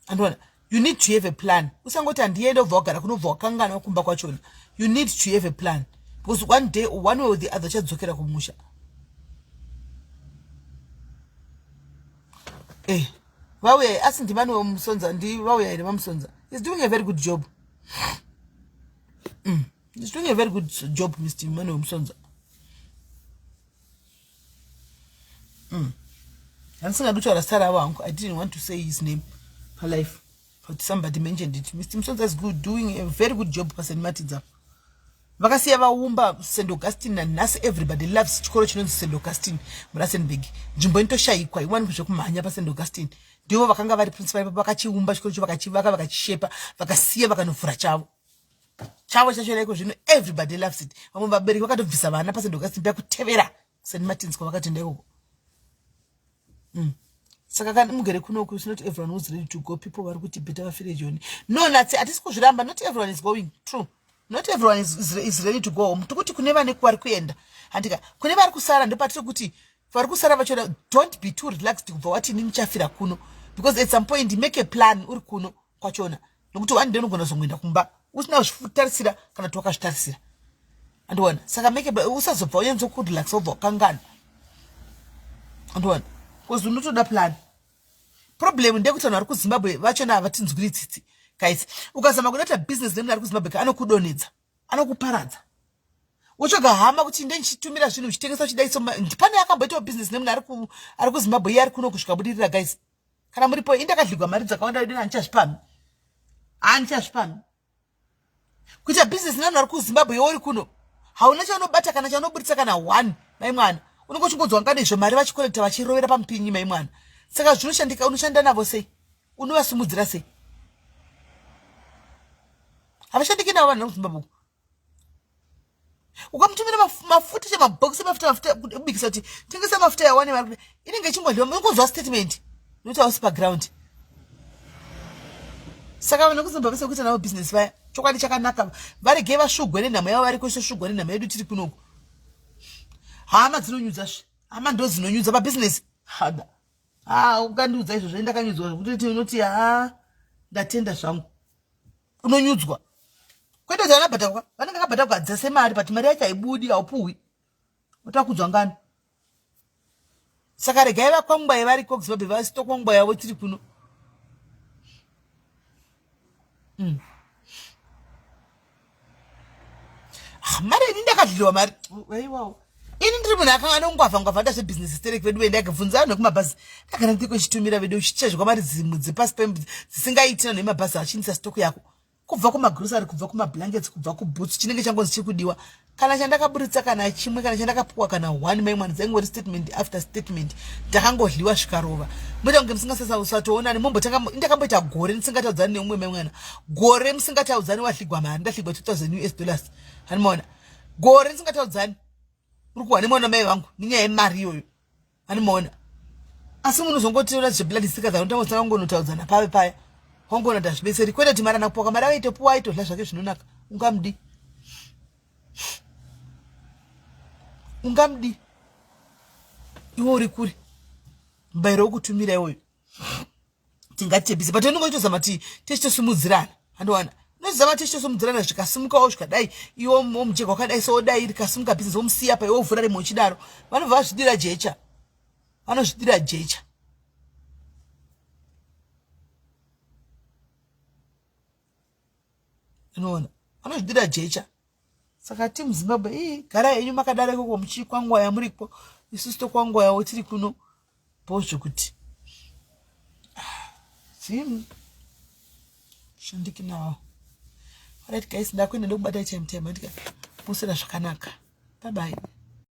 Speaker 1: andona you need to have a plan usangoti andienda ubva wagara kunobva wakangana kumba kwachona you need to have a plan because one day one way or the other chadzokera kumusha Wawe asindimani wamusonza ndi wawe ine wamusonza is doing a very good job. He's doing a very good job, Mr. Mani wamusonza. And singa ducho rastara wangu, I didn't want to say his name per life, but somebody mentioned it. Mr. Msonza is good, doing a very good job person Matinza. Vakasiya vaumba St. Augustine na nasi everybody loves chikoro chinonzi St. Augustine muRustenburg. Nzvimbo inotoshayikwa iwani zvekumhanya pa St. Augustine. Ndivo vakanga vari principal vakachiumba chikoro cho vakachivaka vakachishepa vakasiya vakanovhura chavo chacho iko zvino everybody loves it. Vamwe vabereki vakatobvisa vana pa St. Augustine pakutevera St. Martin's kwavakatenda ikoko. Saka kana mugere kunoku it's not everyone who's ready to go. People vari kuti beta vafire joni. No natsi atisi kuzviramba, not everyone is going. True. Not everyone is ready to go home. Tukuti kune vane kwari kuenda. Handika kune vari kusara ndopatiri kuti vari kusara vachona don't be too relaxed kubva wati nini chafira kuno because at some point make a plan uri kuno kwachona. Nokuti one day unogona zongoenda kumba usina kuzvitarisira kana kuti wakazvitarisira. Andona saka make usazobva uyenzo ku relax obva kangana. Andona because unotoda plan. Problem ndekuti vanhu vari kuZimbabwe vachona havatinzwiri tsitsi. Guys, ukazama kuita business nemunhu ari kuZimbabwe anokudonedza, anokuparadza. Uchoga hama kuti ndenchitumira zvinhu uchitengesa uchidaiso pane akamboita business nemunhu ari kuZimbabwe iye ari kuno kusvika budirira guys. Kana muripo indakadligwa mari dzakawanda idina andichazvipami. Andichazvipami. Kuita business nemunhu ari kuZimbabwe uri kuno. Hauna chaunobata kana chaunobuditsa kana 1 mai mwana. Unongochungodzwa nganezvo mari vachikolekta vachirovera pamupinyi mai mwana. Saka zvinoshandika unoshanda navo sei? Unovasimudzira sei? Havashandiki navo vanhu vemuZimbabwe. Ukamutumira mafuta chemabhokisi mafuta kubikisa kuti tengesa mafuta yawane mari inenge ichingondliwa unongonzwa statement nokuti hausi paground. Saka vanhu vemuZimbabwe sekuita navo business vaya chokwadi chakanaka varege vasvugwe nenhamo yavo vari kwese svugwa nenhamo yedu tiri kunoku. Hama dzinonyudzazve, hama ndo dzinonyudza pabusiness. Hada ukandiudza izvozvo ndakanyudzwa kuti unoti ndatenda zvangu unonyudzwa. Kwete dzana bhatakwa vanenge vakabhatakwa dzase mari but mari yacho haibudi haupuhwi utakudzwa ngani. Saka regai vakwangwai vari kuZimbabwe vasitokwangwai yavo tiri kuno. Mari ini ndakadliwa mari waiwawo ini ndiri munhu akanga anongwavha ndazvebusiness stereki vedu vendakabvunza vanhu vekumabhazi ndagara ndiri kuchitumira vedu uchichazvika mari dzepasi dzisingaitina nemabhazi achinisa stock yako kubva kumagrosari kubva kumablankets kubva kuboots chinenge changonzi chiri kudiwa kana chandakaburitsa kana chimwe kana chandakapuwa kana 1 mai mwana dzaingori statement after statement ndakangodliwa zvikarova muita kunge musingasatoonani ndakamboita gore ndisingataudzani neumwe mai mwana gore musingataudzani wahligwa mari ndahligwa $2000 hanimaona gore ndisingataudzani uri kuwa nemwana mai vangu nenyaya yemari iyoyo hanimaona asi munhu zongotiona zveblood stickers anotangosangangonotaudzana pave paya Hongona ndazvibetseri kwete kuti mara nakupoka mari aitopuwa aitodla zvake zvinonaka. Ungamdi. Iwe uri kuri. Mbairo wokutumira iwoyo. Tingati busy but unongotozama tichitosumudzirana. Handowana. Nozama tichitosumudzirana zvikasimukawo zvikadai. Iwo mujeko wakadai so dai rikasimuka business womusiya pa iwo vhura remochidaro. Vanobva vazvidira jecha. Vanozvidira jecha. Unoona. Vanozvidira jecha. Saka timu Zimbabwe gara yenyu makadara ikoko muchikwangwa yamuripo. Isusu tokwangwa yawo tiri kuno. Bozvo kuti. Simu. Shandiki nawo. Alright guys, ndakwenda ndokubata time ndika. Musera zvakanaka. Bye bye.